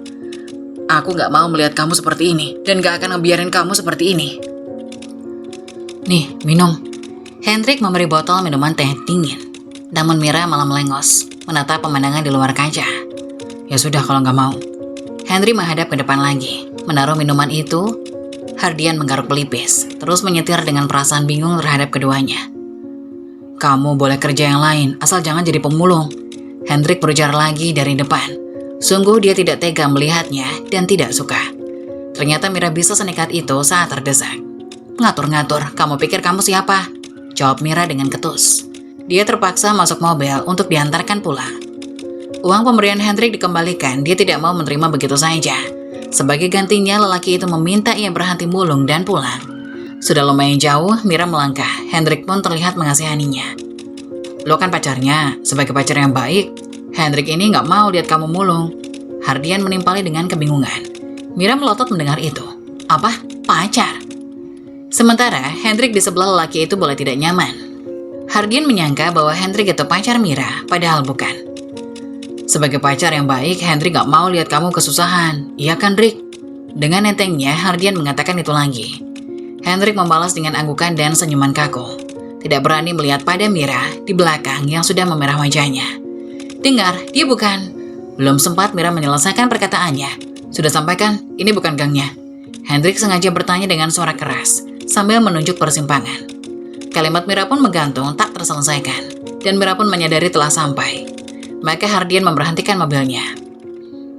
Aku gak mau melihat kamu seperti ini, dan gak akan ngebiarin kamu seperti ini. Nih, minum. Hendrik memberi botol minuman teh dingin. Namun Mira malah melengos, menatap pemandangan di luar kaca. Ya sudah kalau gak mau. Hendrik menghadap ke depan lagi, menaruh minuman itu. Hardian menggaruk pelipis, terus menyetir dengan perasaan bingung terhadap keduanya. Kamu boleh kerja yang lain, asal jangan jadi pemulung. Hendrik berujar lagi dari depan. Sungguh dia tidak tega melihatnya dan tidak suka. Ternyata Mira bisa senekat itu saat terdesak. Ngatur-ngatur, kamu pikir kamu siapa? Jawab Mira dengan ketus. Dia terpaksa masuk mobil untuk diantarkan pulang. Uang pemberian Hendrik dikembalikan, dia tidak mau menerima begitu saja. Sebagai gantinya, lelaki itu meminta ia berhenti mulung dan pulang. Sudah lumayan jauh, Mira melangkah. Hendrik pun terlihat mengasihaninya. Lo kan pacarnya, sebagai pacar yang baik, Hendrik ini gak mau lihat kamu mulung. Hardian menimpali dengan kebingungan. Mira melotot mendengar itu. Apa? Pacar? Sementara, Hendrik di sebelah lelaki itu boleh tidak nyaman. Hardian menyangka bahwa Hendrik itu pacar Mira, padahal bukan. Sebagai pacar yang baik, Hendrik gak mau lihat kamu kesusahan. Iya kan, Rick? Dengan entengnya, Hardian mengatakan itu lagi. Hendrik membalas dengan anggukan dan senyuman kaku. Tidak berani melihat pada Mira di belakang yang sudah memerah wajahnya. Dengar, dia bukan. Belum sempat Mira menyelesaikan perkataannya. Sudah sampai kan? Ini bukan gangnya. Hendrik sengaja bertanya dengan suara keras, sambil menunjuk persimpangan. Kalimat Mira pun menggantung tak terselesaikan, dan Mira pun menyadari telah sampai. Maka Hardian memberhentikan mobilnya.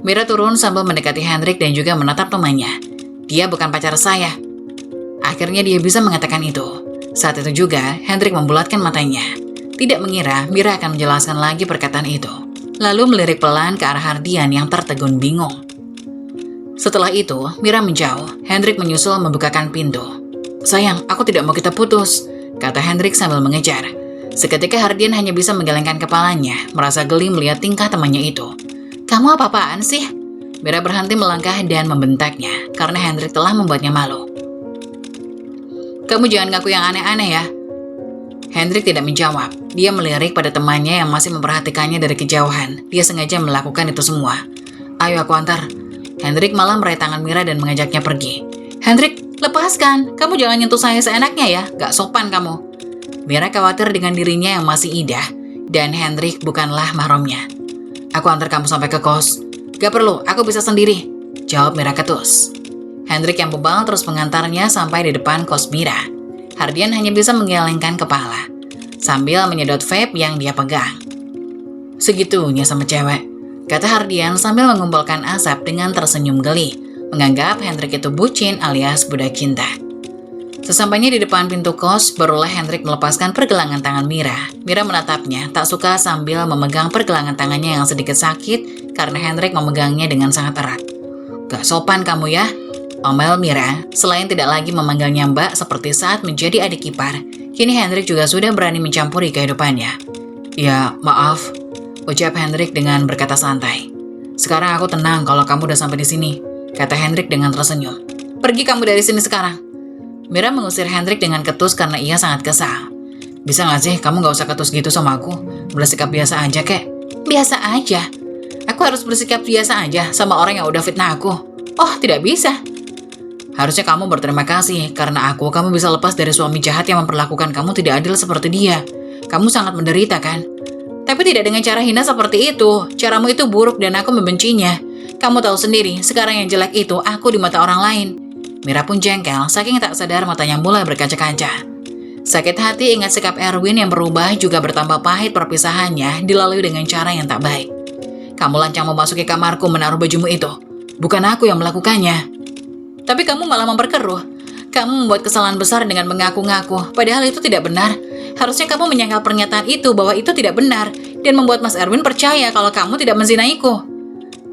Mira turun sambil mendekati Hendrik dan juga menatap temannya. Dia bukan pacar saya. Akhirnya dia bisa mengatakan itu. Saat itu juga, Hendrik membulatkan matanya. Tidak mengira Mira akan menjelaskan lagi perkataan itu. Lalu melirik pelan ke arah Hardian yang tertegun bingung. Setelah itu, Mira menjauh. Hendrik menyusul membukakan pintu. Sayang, aku tidak mau kita putus, kata Hendrik sambil mengejar. Seketika Hardian hanya bisa menggelengkan kepalanya, merasa geli melihat tingkah temannya itu. Kamu apa-apaan sih? Mira berhenti melangkah dan membentaknya, karena Hendrik telah membuatnya malu. Kamu jangan ngaku yang aneh-aneh ya. Hendrik tidak menjawab. Dia melirik pada temannya yang masih memperhatikannya dari kejauhan. Dia sengaja melakukan itu semua. Ayo aku antar. Hendrik malah meraih tangan Mira dan mengajaknya pergi. Hendrik, lepaskan. Kamu jangan nyentuh saya seenaknya ya. Gak sopan kamu. Mira khawatir dengan dirinya yang masih indah. Dan Hendrik bukanlah mahramnya. Aku antar kamu sampai ke kos. Gak perlu, aku bisa sendiri. Jawab Mira ketus. Hendrik yang bebal terus mengantarnya sampai di depan kos Mira. Hardian hanya bisa menggelengkan kepala sambil menyedot vape yang dia pegang. Segitunya sama cewek, kata Hardian sambil mengumpulkan asap dengan tersenyum geli, menganggap Hendrik itu bucin alias budak cinta. Sesampainya di depan pintu kos, barulah Hendrik melepaskan pergelangan tangan Mira. Mira menatapnya, tak suka sambil memegang pergelangan tangannya yang sedikit sakit karena Hendrik memegangnya dengan sangat erat. Gak sopan kamu ya, omel Mira. Selain tidak lagi memanggilnya Mbak seperti saat menjadi adik ipar, kini Hendrik juga sudah berani mencampuri kehidupannya. Ya, maaf, ucap Hendrik dengan berkata santai. Sekarang aku tenang kalau kamu udah sampai di sini, kata Hendrik dengan tersenyum. Pergi kamu dari sini sekarang. Mira mengusir Hendrik dengan ketus karena ia sangat kesal. Bisa gak sih kamu gak usah ketus gitu sama aku? Bersikap biasa aja kek. Biasa aja? Aku harus bersikap biasa aja sama orang yang udah fitnah aku? Oh, tidak bisa. Harusnya kamu berterima kasih, karena kamu bisa lepas dari suami jahat yang memperlakukan kamu tidak adil seperti dia. Kamu sangat menderita kan? Tapi tidak dengan cara hina seperti itu. Caramu itu buruk dan aku membencinya. Kamu tahu sendiri, sekarang yang jelek itu aku di mata orang lain. Mira pun jengkel, saking tak sadar matanya mulai berkaca-kaca. Sakit hati ingat sikap Erwin yang berubah juga bertambah pahit perpisahannya dilalui dengan cara yang tak baik. Kamu lancang memasuki kamarku menaruh bajumu itu. Bukan aku yang melakukannya. Tapi kamu malah memperkeruh. Kamu membuat kesalahan besar dengan mengaku-ngaku, padahal itu tidak benar. Harusnya kamu menyangkal pernyataan itu bahwa itu tidak benar, dan membuat Mas Erwin percaya kalau kamu tidak menzinaiku.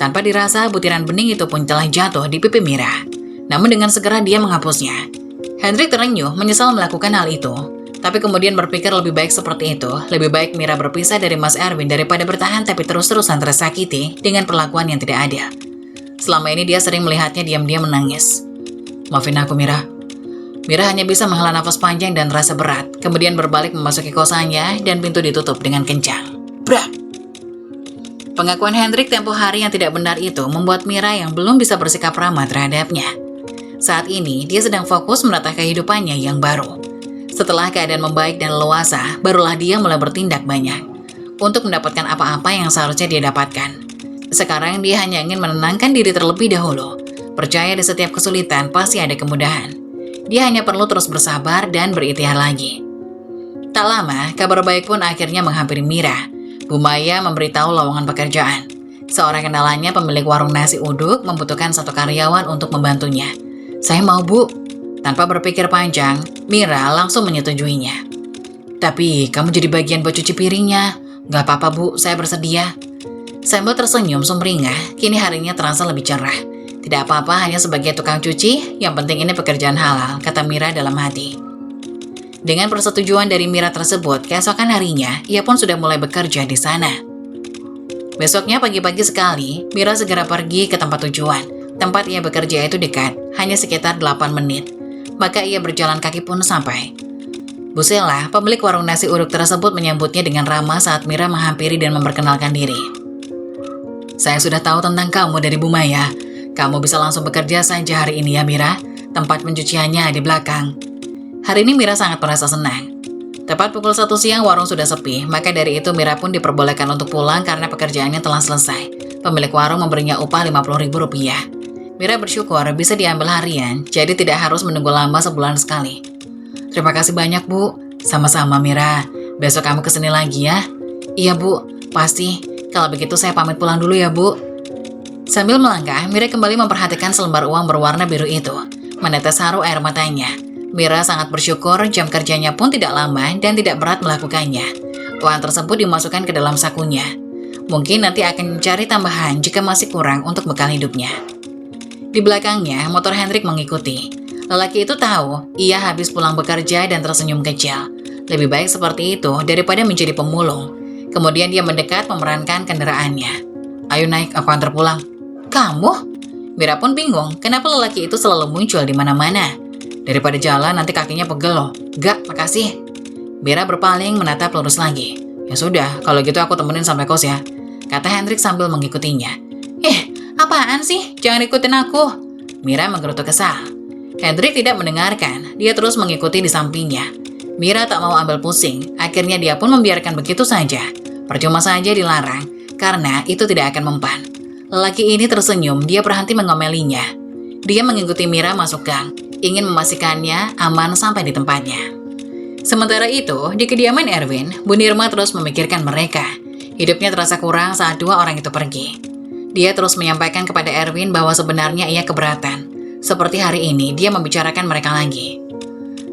Tanpa dirasa, butiran bening itu pun telah jatuh di pipi Mira. Namun dengan segera dia menghapusnya. Hendrik terenyuh menyesal melakukan hal itu. Tapi kemudian berpikir lebih baik seperti itu. Lebih baik Mira berpisah dari Mas Erwin daripada bertahan tapi terus-terusan tersakiti dengan perlakuan yang tidak adil. Selama ini dia sering melihatnya diam-diam menangis. Maafin aku Mira. Mira hanya bisa menghela nafas panjang dan rasa berat. Kemudian berbalik memasuki kosannya dan pintu ditutup dengan kencang. Brak! Pengakuan Hendrik tempo hari yang tidak benar itu membuat Mira yang belum bisa bersikap ramah terhadapnya. Saat ini, dia sedang fokus menata kehidupannya yang baru. Setelah keadaan membaik dan leluasa, barulah dia mulai bertindak banyak untuk mendapatkan apa-apa yang seharusnya dia dapatkan. Sekarang dia hanya ingin menenangkan diri terlebih dahulu. Percaya di setiap kesulitan pasti ada kemudahan. Dia hanya perlu terus bersabar dan berikhtiar lagi. Tak lama, kabar baik pun akhirnya menghampiri Mira. Bu Maya memberitahu lowongan pekerjaan. Seorang kenalannya pemilik warung nasi uduk membutuhkan satu karyawan untuk membantunya. Saya mau Bu. Tanpa berpikir panjang, Mira langsung menyetujuinya. Tapi kamu jadi bagian buat cuci piringnya. Gak apa-apa Bu, saya bersedia. Sambil tersenyum sumringah, kini harinya terasa lebih cerah. Tidak apa-apa, hanya sebagai tukang cuci, yang penting ini pekerjaan halal, kata Mira dalam hati. Dengan persetujuan dari Mira tersebut, keesokan harinya, ia pun sudah mulai bekerja di sana. Besoknya pagi-pagi sekali, Mira segera pergi ke tempat tujuan. Tempat ia bekerja itu dekat, hanya sekitar 8 menit. Maka ia berjalan kaki pun sampai. Bu Sela, pemilik warung nasi uduk tersebut menyambutnya dengan ramah saat Mira menghampiri dan memperkenalkan diri. Saya sudah tahu tentang kamu dari Bu Maya. Kamu bisa langsung bekerja saja hari ini ya Mira. Tempat pencuciannya di belakang. Hari ini Mira sangat merasa senang. Tepat pukul 1 siang warung sudah sepi, maka dari itu Mira pun diperbolehkan untuk pulang karena pekerjaannya telah selesai. Pemilik warung memberinya upah Rp50.000. Mira bersyukur bisa diambil harian, jadi tidak harus menunggu lama sebulan sekali. Terima kasih banyak Bu. Sama-sama Mira. Besok kamu kesini lagi ya. Iya Bu, pasti. Kalau begitu saya pamit pulang dulu ya Bu. Sambil melangkah, Mira kembali memperhatikan selembar uang berwarna biru itu. Menetes haru air matanya. Mira sangat bersyukur jam kerjanya pun tidak lama dan tidak berat melakukannya. Uang tersebut dimasukkan ke dalam sakunya. Mungkin nanti akan mencari tambahan jika masih kurang untuk bekal hidupnya. Di belakangnya, motor Hendrik mengikuti. Lelaki itu tahu ia habis pulang bekerja dan tersenyum kecil. Lebih baik seperti itu daripada menjadi pemulung. Kemudian dia mendekat memerankan kendaraannya. Ayo naik, aku antar pulang. Kamu? Mira pun bingung kenapa lelaki itu selalu muncul di mana-mana. Daripada jalan nanti kakinya pegel loh. Gak, makasih. Mira berpaling menatap lurus lagi. Ya sudah, kalau gitu aku temenin sampai kos ya, kata Hendrik sambil mengikutinya. Apaan sih? Jangan ikutin aku. Mira menggerutu kesal. Hendrik tidak mendengarkan, dia terus mengikuti di sampingnya. Mira tak mau ambil pusing, akhirnya dia pun membiarkan begitu saja. Percuma saja dilarang, karena itu tidak akan mempan. Lelaki ini tersenyum, dia berhenti ngomelinya. Dia mengikuti Mira masuk gang, ingin memastikannya aman sampai di tempatnya. Sementara itu, di kediaman Erwin, Bu Nirma terus memikirkan mereka. Hidupnya terasa kurang saat dua orang itu pergi. Dia terus menyampaikan kepada Erwin bahwa sebenarnya ia keberatan. Seperti hari ini, dia membicarakan mereka lagi.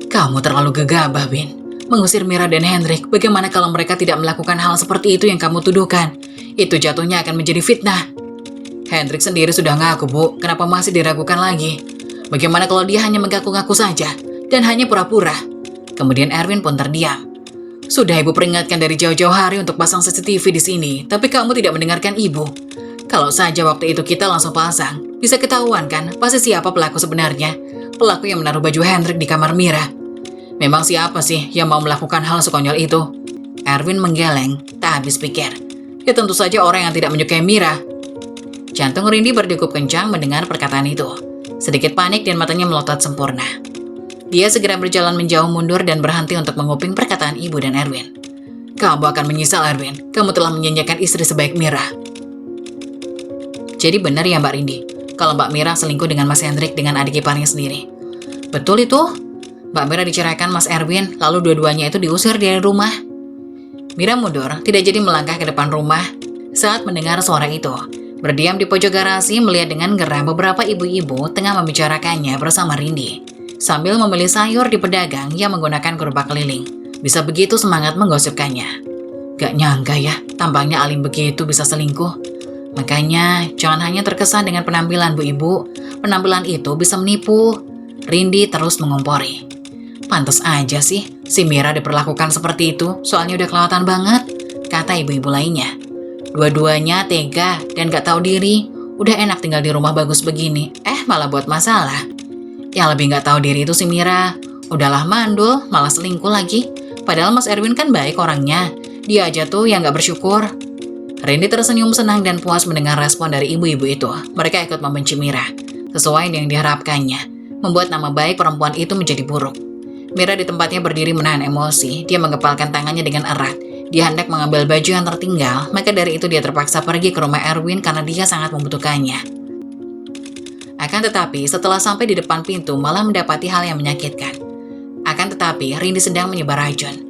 Kamu terlalu gegabah, Bin. Mengusir Mira dan Hendrik, bagaimana kalau mereka tidak melakukan hal seperti itu yang kamu tuduhkan? Itu jatuhnya akan menjadi fitnah. Hendrik sendiri sudah ngaku, Bu. Kenapa masih diragukan lagi? Bagaimana kalau dia hanya mengaku-ngaku saja dan hanya pura-pura? Kemudian Erwin pun terdiam. Sudah Ibu peringatkan dari jauh-jauh hari untuk pasang CCTV di sini, tapi kamu tidak mendengarkan Ibu. Kalau saja waktu itu kita langsung pasang, bisa ketahuan kan pasti siapa pelaku sebenarnya. Pelaku yang menaruh baju Hendrik di kamar Mira. Memang siapa sih yang mau melakukan hal sekonyol itu? Erwin menggeleng, tak habis pikir. Ya tentu saja orang yang tidak menyukai Mira. Jantung Rindi berdegup kencang mendengar perkataan itu. Sedikit panik dan matanya melotot sempurna. Dia segera berjalan menjauh mundur dan berhenti untuk menguping perkataan Ibu dan Erwin. Kamu akan menyesal, Erwin. Kamu telah menyanyiakan istri sebaik Mira. Jadi benar ya Mbak Rindi, kalau Mbak Mira selingkuh dengan Mas Hendrik dengan adik iparnya sendiri. Betul itu. Mbak Mira diceraikan Mas Erwin, lalu dua-duanya itu diusir dari rumah. Mira mundur, tidak jadi melangkah ke depan rumah saat mendengar suara itu. Berdiam di pojok garasi melihat dengan geram beberapa ibu-ibu tengah membicarakannya bersama Rindi. Sambil membeli sayur di pedagang yang menggunakan gerobak keliling. Bisa begitu semangat menggosipkannya. Gak nyangka ya, tampangnya alim begitu bisa selingkuh. Makanya, jangan hanya terkesan dengan penampilan Bu Ibu. Penampilan itu bisa menipu. Rindi terus mengompori. Pantas aja sih, si Mira diperlakukan seperti itu, soalnya udah kelewatan banget, kata ibu-ibu lainnya. Dua-duanya tega dan gak tahu diri, udah enak tinggal di rumah bagus begini, malah buat masalah. Yang lebih gak tahu diri itu si Mira. Udahlah mandul, malah selingkuh lagi. Padahal Mas Erwin kan baik orangnya. Dia aja tuh yang gak bersyukur. Rindi tersenyum senang dan puas mendengar respon dari ibu-ibu itu. Mereka ikut membenci Mira, sesuai yang diharapkannya, membuat nama baik perempuan itu menjadi buruk. Mira di tempatnya berdiri menahan emosi. Dia mengepalkan tangannya dengan erat. Dia hendak mengambil baju yang tertinggal, maka dari itu dia terpaksa pergi ke rumah Erwin karena dia sangat membutuhkannya. Akan tetapi, setelah sampai di depan pintu malah mendapati hal yang menyakitkan. Akan tetapi, Rindi sedang menyebar racun.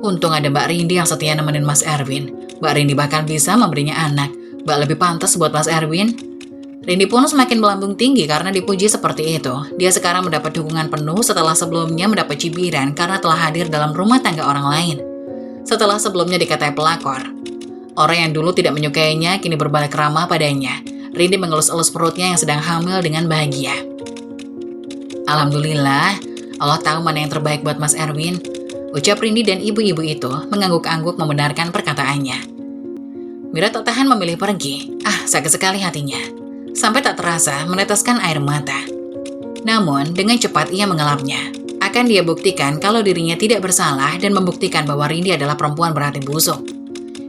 Untung ada Mbak Rindi yang setia nemenin Mas Erwin. Mbak Rindi bahkan bisa memberinya anak. Mbak lebih pantas buat Mas Erwin. Rindi pun semakin melambung tinggi karena dipuji seperti itu. Dia sekarang mendapat dukungan penuh setelah sebelumnya mendapat cibiran karena telah hadir dalam rumah tangga orang lain. Setelah sebelumnya dikatai pelakor. Orang yang dulu tidak menyukainya kini berbalik ramah padanya. Rindi mengelus-elus perutnya yang sedang hamil dengan bahagia. Alhamdulillah, Allah tahu mana yang terbaik buat Mas Erwin. Ucap Rindi dan ibu-ibu itu mengangguk-angguk membenarkan perkataannya. Mira tak tahan memilih pergi. Sakit sekali hatinya. Sampai tak terasa meneteskan air mata. Namun, dengan cepat ia mengelapnya. Akan dia buktikan kalau dirinya tidak bersalah dan membuktikan bahwa Rindi adalah perempuan berhati busuk.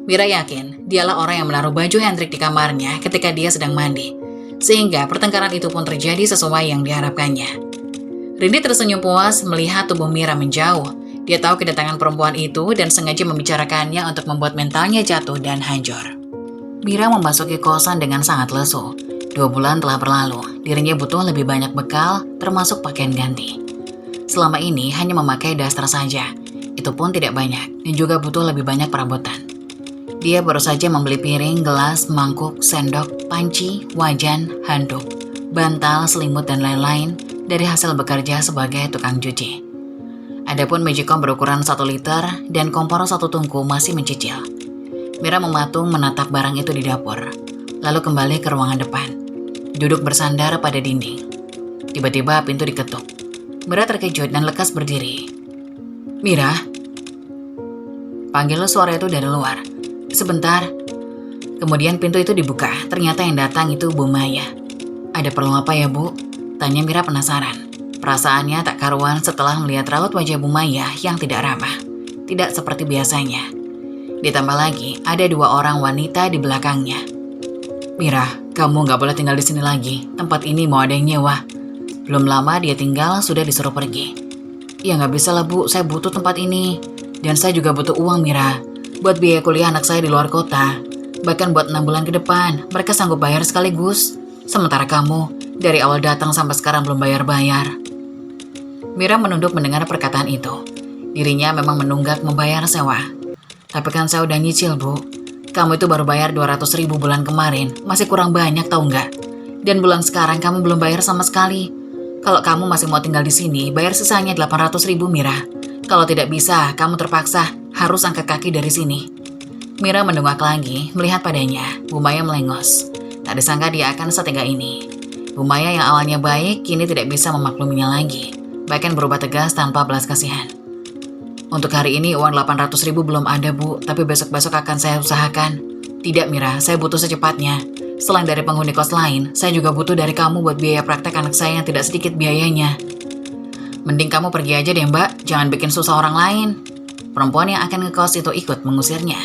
Mira yakin dialah orang yang menaruh baju Hendrik di kamarnya ketika dia sedang mandi. Sehingga pertengkaran itu pun terjadi sesuai yang diharapkannya. Rindi tersenyum puas melihat tubuh Mira menjauh. Dia tahu kedatangan perempuan itu dan sengaja membicarakannya untuk membuat mentalnya jatuh dan hancur. Mira memasuki kosan dengan sangat lesu. 2 bulan telah berlalu, dirinya butuh lebih banyak bekal, termasuk pakaian ganti. Selama ini hanya memakai daster saja, itu pun tidak banyak, dan juga butuh lebih banyak perabotan. Dia baru saja membeli piring, gelas, mangkuk, sendok, panci, wajan, handuk, bantal, selimut, dan lain-lain dari hasil bekerja sebagai tukang cuci. Adapun magicom berukuran 1 liter dan kompor 1 tungku masih mencicil. Mira mematung menatap barang itu di dapur, lalu kembali ke ruangan depan. Duduk bersandar pada dinding. Tiba-tiba pintu diketuk. Mira terkejut dan lekas berdiri. "Mira?" Panggil suara itu dari luar. "Sebentar." Kemudian pintu itu dibuka. Ternyata yang datang itu Bu Maya. "Ada perlu apa ya, Bu?" tanya Mira penasaran. Perasaannya tak karuan setelah melihat raut wajah Bu Maya yang tidak ramah. Tidak seperti biasanya. Ditambah lagi, ada 2 orang wanita di belakangnya. "Mira, kamu gak boleh tinggal di sini lagi. Tempat ini mau ada yang nyewa." Belum lama dia tinggal, sudah disuruh pergi. "Ya gak bisa lah, Bu. Saya butuh tempat ini. Dan saya juga butuh uang, Mira. Buat biaya kuliah anak saya di luar kota. Bahkan buat 6 bulan ke depan, mereka sanggup bayar sekaligus. Sementara kamu, dari awal datang sampai sekarang belum bayar-bayar." Mira menunduk mendengar perkataan itu. Dirinya memang menunggak membayar sewa. "Tapi kan saya udah nyicil, Bu. Kamu itu baru bayar 200.000 bulan kemarin. Masih kurang banyak tahu nggak? Dan bulan sekarang kamu belum bayar sama sekali. Kalau kamu masih mau tinggal di sini, bayar sisanya 800.000, Mira. Kalau tidak bisa, kamu terpaksa harus angkat kaki dari sini." Mira mendongak lagi, melihat padanya. Bu Maya melengos. Tak disangka dia akan setega ini. Bu Maya yang awalnya baik, kini tidak bisa memakluminya lagi. Bahkan berubah tegas tanpa belas kasihan. "Untuk hari ini uang 800.000 belum ada, Bu, tapi besok-besok akan saya usahakan." "Tidak, Mira, saya butuh secepatnya. Selain dari penghuni kos lain, saya juga butuh dari kamu buat biaya praktek anak saya yang tidak sedikit biayanya." "Mending kamu pergi aja deh, Mbak, jangan bikin susah orang lain." Perempuan yang akan ngekos itu ikut mengusirnya.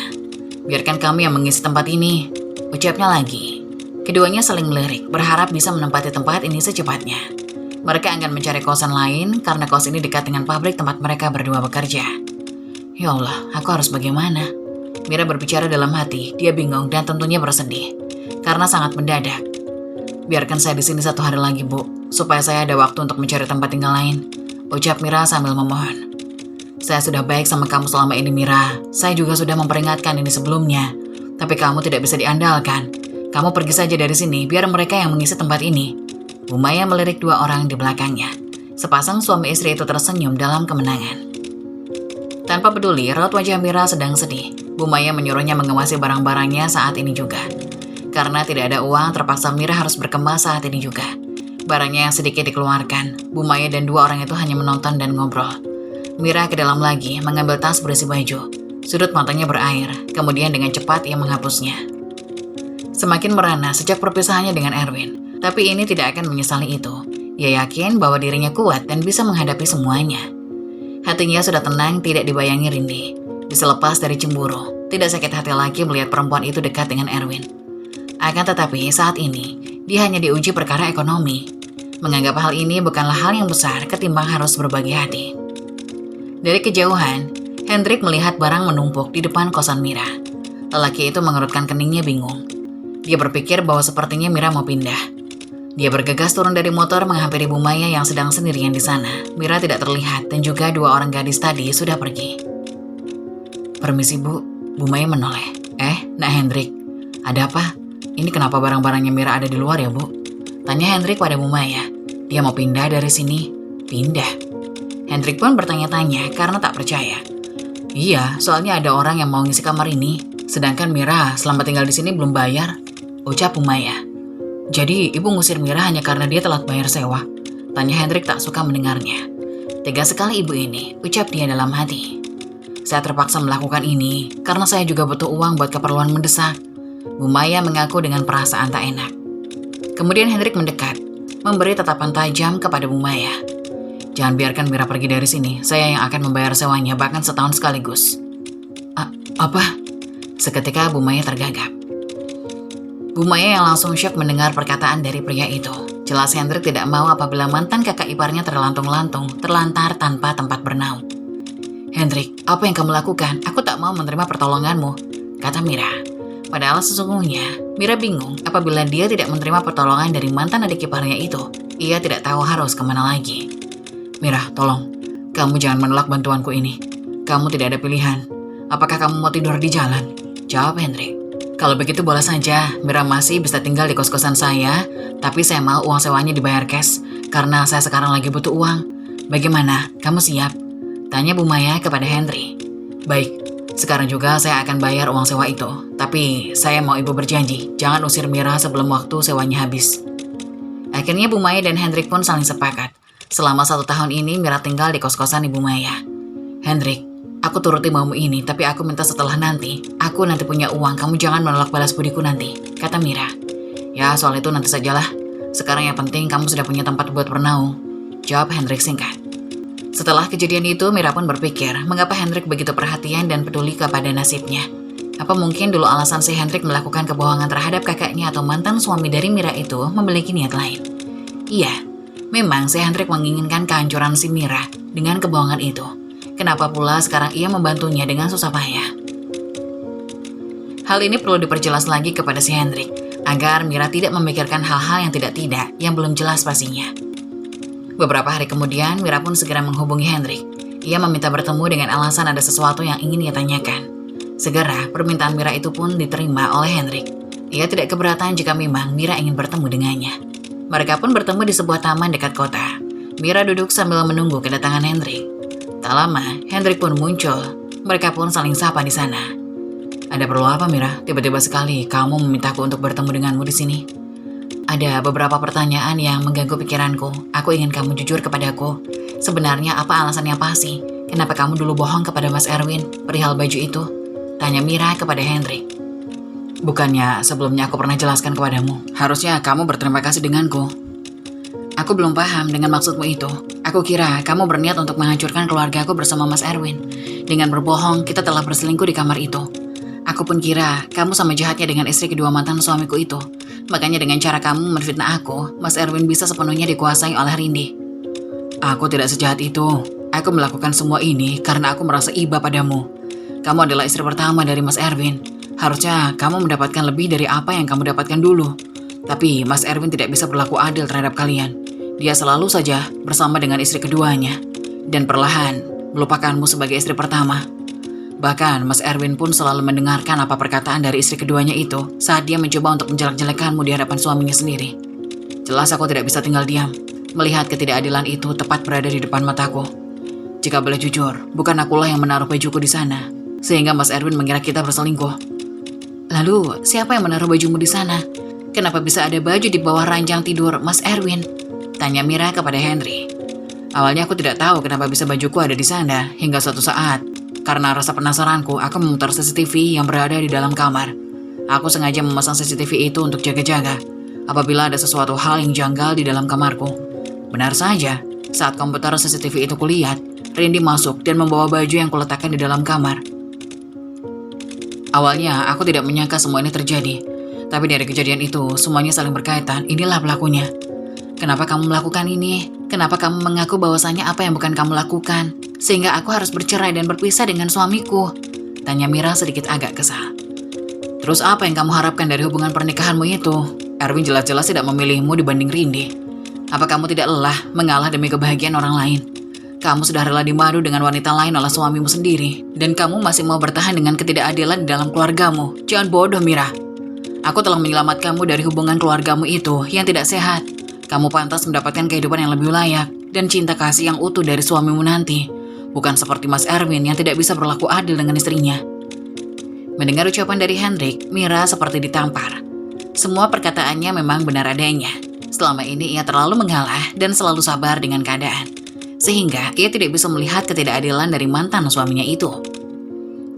"Biarkan kami yang mengisi tempat ini," ucapnya lagi. Keduanya saling melirik, berharap bisa menempati tempat ini secepatnya. Mereka akan mencari kosan lain karena kos ini dekat dengan pabrik tempat mereka berdua bekerja. "Ya Allah, aku harus bagaimana?" Mira berbicara dalam hati. Dia bingung dan tentunya bersedih karena sangat mendadak. "Biarkan saya di sini 1 hari lagi, Bu, supaya saya ada waktu untuk mencari tempat tinggal lain," ucap Mira sambil memohon. "Saya sudah baik sama kamu selama ini, Mira. Saya juga sudah memperingatkan ini sebelumnya. Tapi kamu tidak bisa diandalkan. Kamu pergi saja dari sini, biar mereka yang mengisi tempat ini." Bu Maya melirik 2 orang di belakangnya. Sepasang suami istri itu tersenyum dalam kemenangan. Tanpa peduli raut wajah Mira sedang sedih, Bu Maya menyuruhnya mengawasi barang-barangnya saat ini juga. Karena tidak ada uang, terpaksa Mira harus berkemas saat ini juga. Barangnya yang sedikit dikeluarkan. Bu Maya dan 2 orang itu hanya menonton dan ngobrol. Mira ke dalam lagi, mengambil tas berisi baju. Sudut matanya berair, kemudian dengan cepat ia menghapusnya. Semakin merana sejak perpisahannya dengan Erwin. Tapi ini tidak akan menyesali itu. Ia yakin bahwa dirinya kuat dan bisa menghadapi semuanya. Hatinya sudah tenang, tidak dibayangi rindih. Bisa lepas dari cemburu. Tidak sakit hati lagi melihat perempuan itu dekat dengan Erwin. Akan tetapi saat ini, dia hanya diuji perkara ekonomi. Menganggap hal ini bukanlah hal yang besar ketimbang harus berbagi hati. Dari kejauhan, Hendrik melihat barang menumpuk di depan kosan Mira. Lelaki itu mengerutkan keningnya bingung. Dia berpikir bahwa sepertinya Mira mau pindah. Dia bergegas turun dari motor menghampiri Bu Maya yang sedang sendirian di sana. Mira tidak terlihat dan juga 2 orang gadis tadi sudah pergi. "Permisi, Bu." Bu Maya menoleh. Nak Hendrik, ada apa? Ini kenapa barang-barangnya Mira ada di luar ya, Bu?" tanya Hendrik pada Bu Maya. "Dia mau pindah dari sini." "Pindah?" Hendrik pun bertanya-tanya karena tak percaya. "Iya, soalnya ada orang yang mau ngisi kamar ini. Sedangkan Mira selama tinggal di sini belum bayar," ucap Bu Maya. "Jadi ibu ngusir Mira hanya karena dia telat bayar sewa?" tanya Hendrik tak suka mendengarnya. "Tega sekali ibu ini," ucap dia dalam hati. "Saya terpaksa melakukan ini karena saya juga butuh uang buat keperluan mendesak." Bu Maya mengaku dengan perasaan tak enak. Kemudian Hendrik mendekat, memberi tatapan tajam kepada Bu Maya. "Jangan biarkan Mira pergi dari sini. Saya yang akan membayar sewanya, bahkan setahun sekaligus." Apa?" Seketika Bu Maya tergagap. Bu Maya yang langsung syok mendengar perkataan dari pria itu. Jelas Hendrik tidak mau apabila mantan kakak iparnya terlantung-lantung, terlantar tanpa tempat bernaung. "Hendrik, apa yang kamu lakukan? Aku tak mau menerima pertolonganmu," kata Mira. Padahal sesungguhnya, Mira bingung apabila dia tidak menerima pertolongan dari mantan adik iparnya itu. Ia tidak tahu harus kemana lagi. "Mira, tolong. Kamu jangan menolak bantuanku ini. Kamu tidak ada pilihan. Apakah kamu mau tidur di jalan?" jawab Hendrik. "Kalau begitu boleh saja, Mira masih bisa tinggal di kos-kosan saya, tapi saya mau uang sewanya dibayar cash, karena saya sekarang lagi butuh uang. Bagaimana, kamu siap?" tanya Bu Maya kepada Henry. "Baik, sekarang juga saya akan bayar uang sewa itu, tapi saya mau ibu berjanji, jangan usir Mira sebelum waktu sewanya habis." Akhirnya Bu Maya dan Hendrik pun saling sepakat. Selama 1 tahun ini Mira tinggal di kos-kosan Ibu Maya. Hendrik, aku turuti maumu ini, tapi aku minta setelah nanti, aku nanti punya uang, kamu jangan menolak balas budiku nanti, kata Mira. Ya, soal itu nanti sajalah. Sekarang yang penting kamu sudah punya tempat buat bernaung, jawab Hendrik singkat. Setelah kejadian itu, Mira pun berpikir, mengapa Hendrik begitu perhatian dan peduli kepada nasibnya. Apa mungkin dulu alasan si Hendrik melakukan kebohongan terhadap kakaknya atau mantan suami dari Mira itu memiliki niat lain? Iya, memang si Hendrik menginginkan kehancuran si Mira dengan kebohongan itu. Kenapa pula sekarang ia membantunya dengan susah payah? Hal ini perlu diperjelas lagi kepada si Hendrik, agar Mira tidak memikirkan hal-hal yang tidak-tidak yang belum jelas pastinya. Beberapa hari kemudian, Mira pun segera menghubungi Hendrik. Ia meminta bertemu dengan alasan ada sesuatu yang ingin ia tanyakan. Segera, permintaan Mira itu pun diterima oleh Hendrik. Ia tidak keberatan jika memang Mira ingin bertemu dengannya. Mereka pun bertemu di sebuah taman dekat kota. Mira duduk sambil menunggu kedatangan Hendrik. Tak lama, Hendrik pun muncul. Mereka pun saling sapa di sana. Ada perlu apa, Mira? Tiba-tiba sekali kamu memintaku untuk bertemu denganmu di sini. Ada beberapa pertanyaan yang mengganggu pikiranku. Aku ingin kamu jujur kepadaku. Sebenarnya apa alasannya pasti? Kenapa kamu dulu bohong kepada Mas Erwin perihal baju itu? Tanya Mira kepada Hendrik. Bukannya sebelumnya aku pernah jelaskan kepadamu? Harusnya kamu berterima kasih denganku. Aku belum paham dengan maksudmu itu. Aku kira kamu berniat untuk menghancurkan keluarga aku bersama Mas Erwin. Dengan berbohong, kita telah berselingkuh di kamar itu. Aku pun kira kamu sama jahatnya dengan istri kedua mantan suamiku itu. Makanya dengan cara kamu menfitnah aku, Mas Erwin bisa sepenuhnya dikuasai oleh Rindi. Aku tidak sejahat itu. Aku melakukan semua ini karena aku merasa iba padamu. Kamu adalah istri pertama dari Mas Erwin. Harusnya kamu mendapatkan lebih dari apa yang kamu dapatkan dulu. Tapi Mas Erwin tidak bisa berlaku adil terhadap kalian. Dia selalu saja bersama dengan istri keduanya. Dan perlahan melupakanmu sebagai istri pertama. Bahkan Mas Erwin pun selalu mendengarkan apa perkataan dari istri keduanya itu saat dia mencoba untuk menjelek-jelekanmu di hadapan suaminya sendiri. Jelas aku tidak bisa tinggal diam melihat ketidakadilan itu tepat berada di depan mataku. Jika boleh jujur, bukan akulah yang menaruh bajuku di sana, sehingga Mas Erwin mengira kita berselingkuh. Lalu, siapa yang menaruh bajumu di sana? Kenapa bisa ada baju di bawah ranjang tidur Mas Erwin? Tanya Mira kepada Henry. Awalnya aku tidak tahu kenapa bisa bajuku ada di sana, hingga suatu saat. Karena rasa penasaranku, aku memutar CCTV yang berada di dalam kamar. Aku sengaja memasang CCTV itu untuk jaga-jaga apabila ada sesuatu hal yang janggal di dalam kamarku. Benar saja, saat komputer CCTV itu kulihat, Rindi masuk dan membawa baju yang kuletakkan di dalam kamar. Awalnya, aku tidak menyangka semua ini terjadi. Tapi dari kejadian itu, semuanya saling berkaitan. Inilah pelakunya. Kenapa kamu melakukan ini? Kenapa kamu mengaku bahwasanya apa yang bukan kamu lakukan? Sehingga aku harus bercerai dan berpisah dengan suamiku? Tanya Mira sedikit agak kesal. Terus apa yang kamu harapkan dari hubungan pernikahanmu itu? Erwin jelas-jelas tidak memilihmu dibanding Rindi. Apa kamu tidak lelah mengalah demi kebahagiaan orang lain? Kamu sudah rela dimadu dengan wanita lain oleh suamimu sendiri. Dan kamu masih mau bertahan dengan ketidakadilan di dalam keluargamu. Jangan bodoh, Mira. Aku telah menyelamatkanmu dari hubungan keluargamu itu yang tidak sehat. Kamu pantas mendapatkan kehidupan yang lebih layak dan cinta kasih yang utuh dari suamimu nanti. Bukan seperti Mas Erwin yang tidak bisa berlaku adil dengan istrinya. Mendengar ucapan dari Hendrik, Mira seperti ditampar. Semua perkataannya memang benar adanya. Selama ini ia terlalu mengalah dan selalu sabar dengan keadaan. Sehingga ia tidak bisa melihat ketidakadilan dari mantan suaminya itu.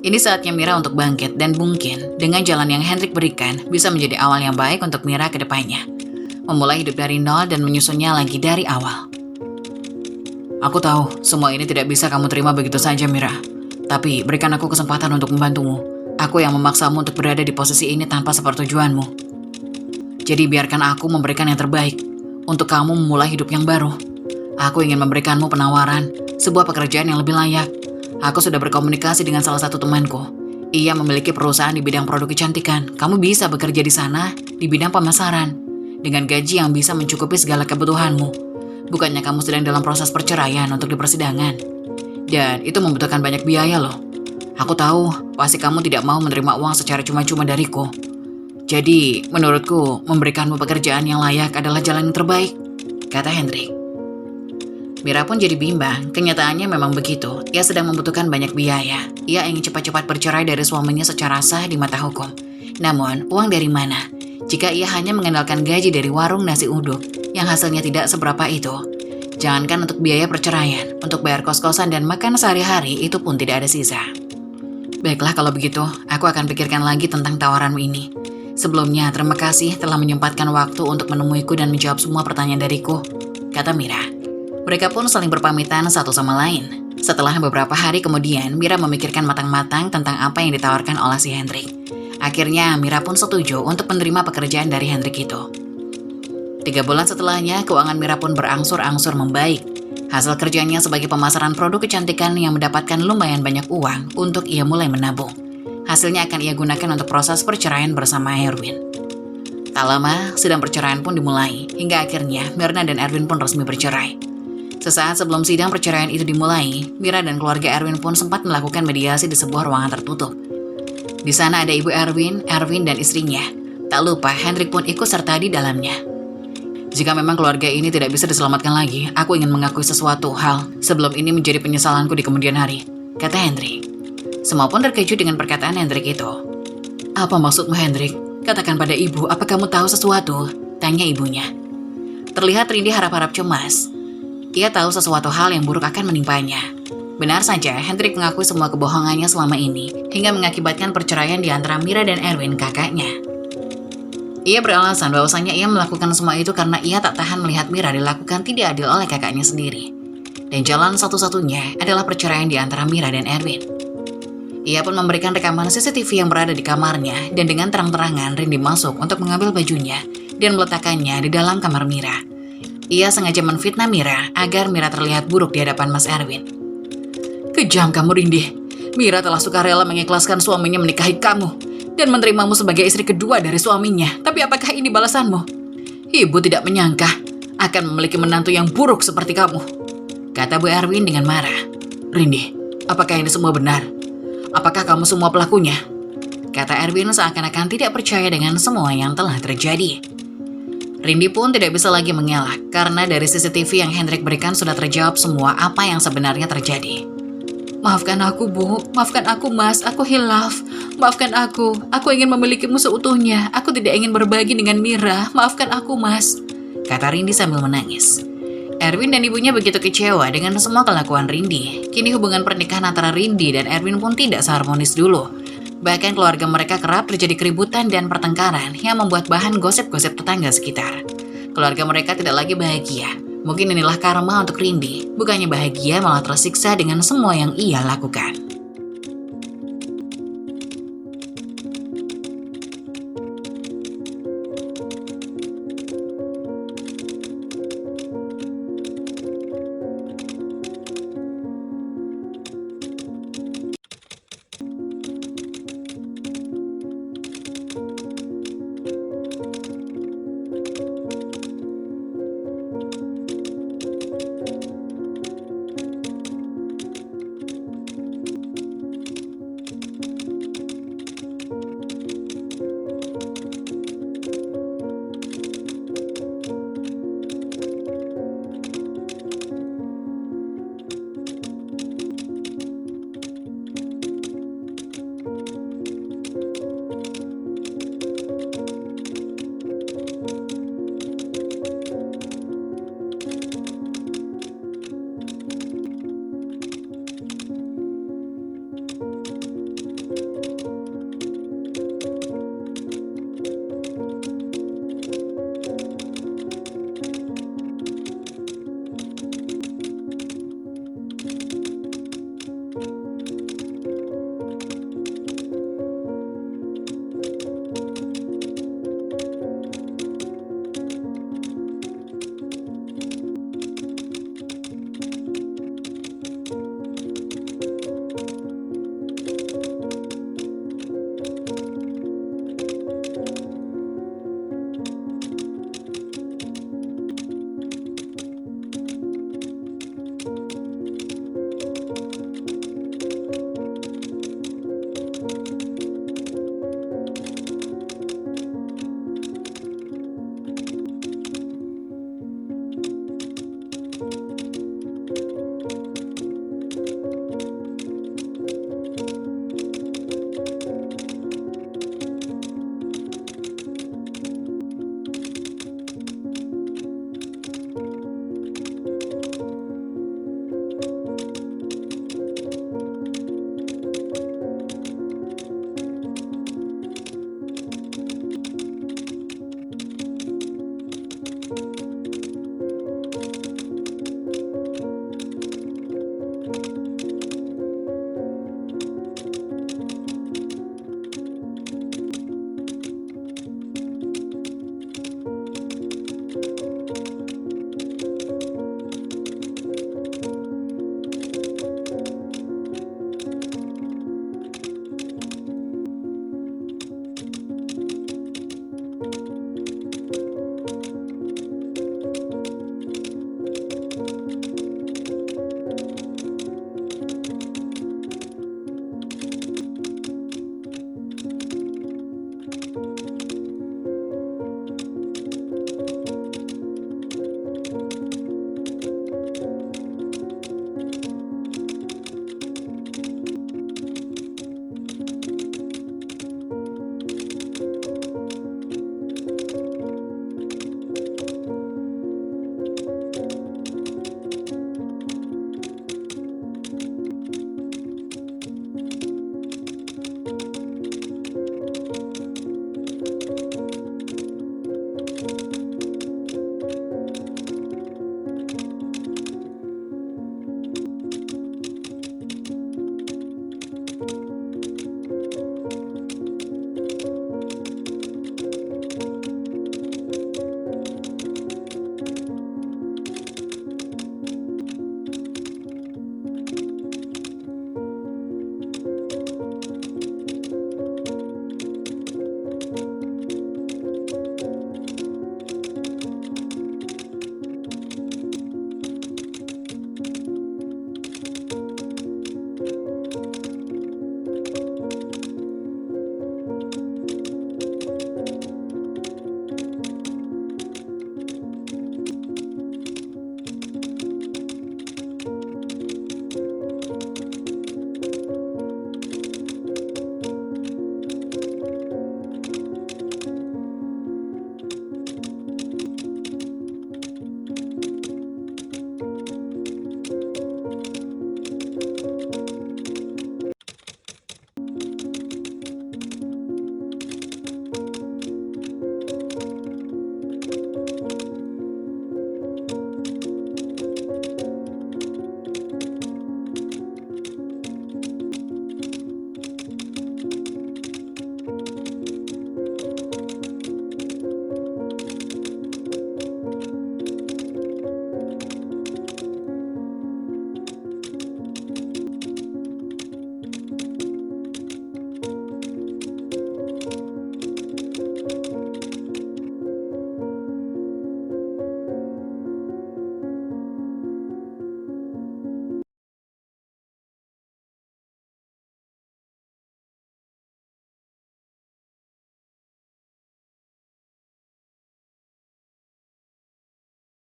Ini saatnya Mira untuk bangkit dan mungkin dengan jalan yang Hendrik berikan bisa menjadi awal yang baik untuk Mira ke depannya. Memulai hidup dari nol dan menyusunnya lagi dari awal. Aku tahu semua ini tidak bisa kamu terima begitu saja, Mira. Tapi berikan aku kesempatan untuk membantumu. Aku yang memaksamu untuk berada di posisi ini tanpa sepertujuanmu. Jadi biarkan aku memberikan yang terbaik untuk kamu memulai hidup yang baru. Aku ingin memberikanmu penawaran, sebuah pekerjaan yang lebih layak. Aku sudah berkomunikasi dengan salah satu temanku. Ia memiliki perusahaan di bidang produk kecantikan. Kamu bisa bekerja di sana di bidang pemasaran. Dengan gaji yang bisa mencukupi segala kebutuhanmu. Bukannya kamu sedang dalam proses perceraian untuk di persidangan. Dan itu membutuhkan banyak biaya loh. Aku tahu, pasti kamu tidak mau menerima uang secara cuma-cuma dariku. Jadi, menurutku, memberikanmu pekerjaan yang layak adalah jalan yang terbaik, kata Hendrik. Mira pun jadi bimbang, kenyataannya memang begitu. Ia sedang membutuhkan banyak biaya. Ia ingin cepat-cepat bercerai dari suaminya secara sah di mata hukum. Namun, uang dari mana? Jika ia hanya mengandalkan gaji dari warung nasi uduk yang hasilnya tidak seberapa itu. Jangankan untuk biaya perceraian, untuk bayar kos-kosan dan makan sehari-hari itu pun tidak ada sisa. Baiklah kalau begitu, aku akan pikirkan lagi tentang tawaranmu ini. Sebelumnya, terima kasih telah menyempatkan waktu untuk menemuiku dan menjawab semua pertanyaan dariku, kata Mira. Mereka pun saling berpamitan satu sama lain. Setelah beberapa hari kemudian, Mira memikirkan matang-matang tentang apa yang ditawarkan oleh si Hendrik. Akhirnya, Mira pun setuju untuk menerima pekerjaan dari Hendrik itu. 3 bulan setelahnya, keuangan Mira pun berangsur-angsur membaik. Hasil kerjanya sebagai pemasaran produk kecantikan yang mendapatkan lumayan banyak uang untuk ia mulai menabung. Hasilnya akan ia gunakan untuk proses perceraian bersama Erwin. Tak lama, sidang perceraian pun dimulai, hingga akhirnya Myrna dan Erwin pun resmi bercerai. Sesaat sebelum sidang perceraian itu dimulai, Mira dan keluarga Erwin pun sempat melakukan mediasi di sebuah ruangan tertutup. Di sana ada ibu Erwin dan istrinya. Tak lupa, Hendrik pun ikut serta di dalamnya. Jika memang keluarga ini tidak bisa diselamatkan lagi, aku ingin mengakui sesuatu hal sebelum ini menjadi penyesalanku di kemudian hari, kata Hendrik. Semua pun terkejut dengan perkataan Hendrik itu. Apa maksudmu, Hendrik? Katakan pada ibu, apa kamu tahu sesuatu? Tanya ibunya. Terlihat Rindy harap-harap cemas. Ia tahu sesuatu hal yang buruk akan menimpanya. Benar saja, Hendrik mengakui semua kebohongannya selama ini, hingga mengakibatkan perceraian di antara Mira dan Erwin, kakaknya. Ia beralasan bahwasanya ia melakukan semua itu karena ia tak tahan melihat Mira dilakukan tidak adil oleh kakaknya sendiri. Dan jalan satu-satunya adalah perceraian di antara Mira dan Erwin. Ia pun memberikan rekaman CCTV yang berada di kamarnya dan dengan terang-terangan Rindy masuk untuk mengambil bajunya dan meletakkannya di dalam kamar Mira. Ia sengaja menfitnah Mira agar Mira terlihat buruk di hadapan Mas Erwin. Kejam kamu, Rindy. Mira telah sukarela mengikhlaskan suaminya menikahi kamu dan menerimamu sebagai istri kedua dari suaminya. Tapi apakah ini balasanmu? Ibu tidak menyangka akan memiliki menantu yang buruk seperti kamu, kata Bu Erwin dengan marah. Rindy, apakah ini semua benar? Apakah kamu semua pelakunya? Kata Erwin seakan-akan tidak percaya dengan semua yang telah terjadi. Rindy pun tidak bisa lagi mengelak karena dari CCTV yang Hendrik berikan sudah terjawab semua apa yang sebenarnya terjadi. Maafkan aku, Bu. Maafkan aku, Mas. Aku hilaf. Maafkan aku. Aku ingin memilikimu seutuhnya. Aku tidak ingin berbagi dengan Mira. Maafkan aku, Mas, kata Rindy sambil menangis. Erwin dan ibunya begitu kecewa dengan semua kelakuan Rindy. Kini hubungan pernikahan antara Rindy dan Erwin pun tidak seharmonis dulu. Bahkan keluarga mereka kerap terjadi keributan dan pertengkaran yang membuat bahan gosip-gosip tetangga sekitar. Keluarga mereka tidak lagi bahagia. Mungkin inilah karma untuk Rindy. Bukannya bahagia, malah tersiksa dengan semua yang ia lakukan.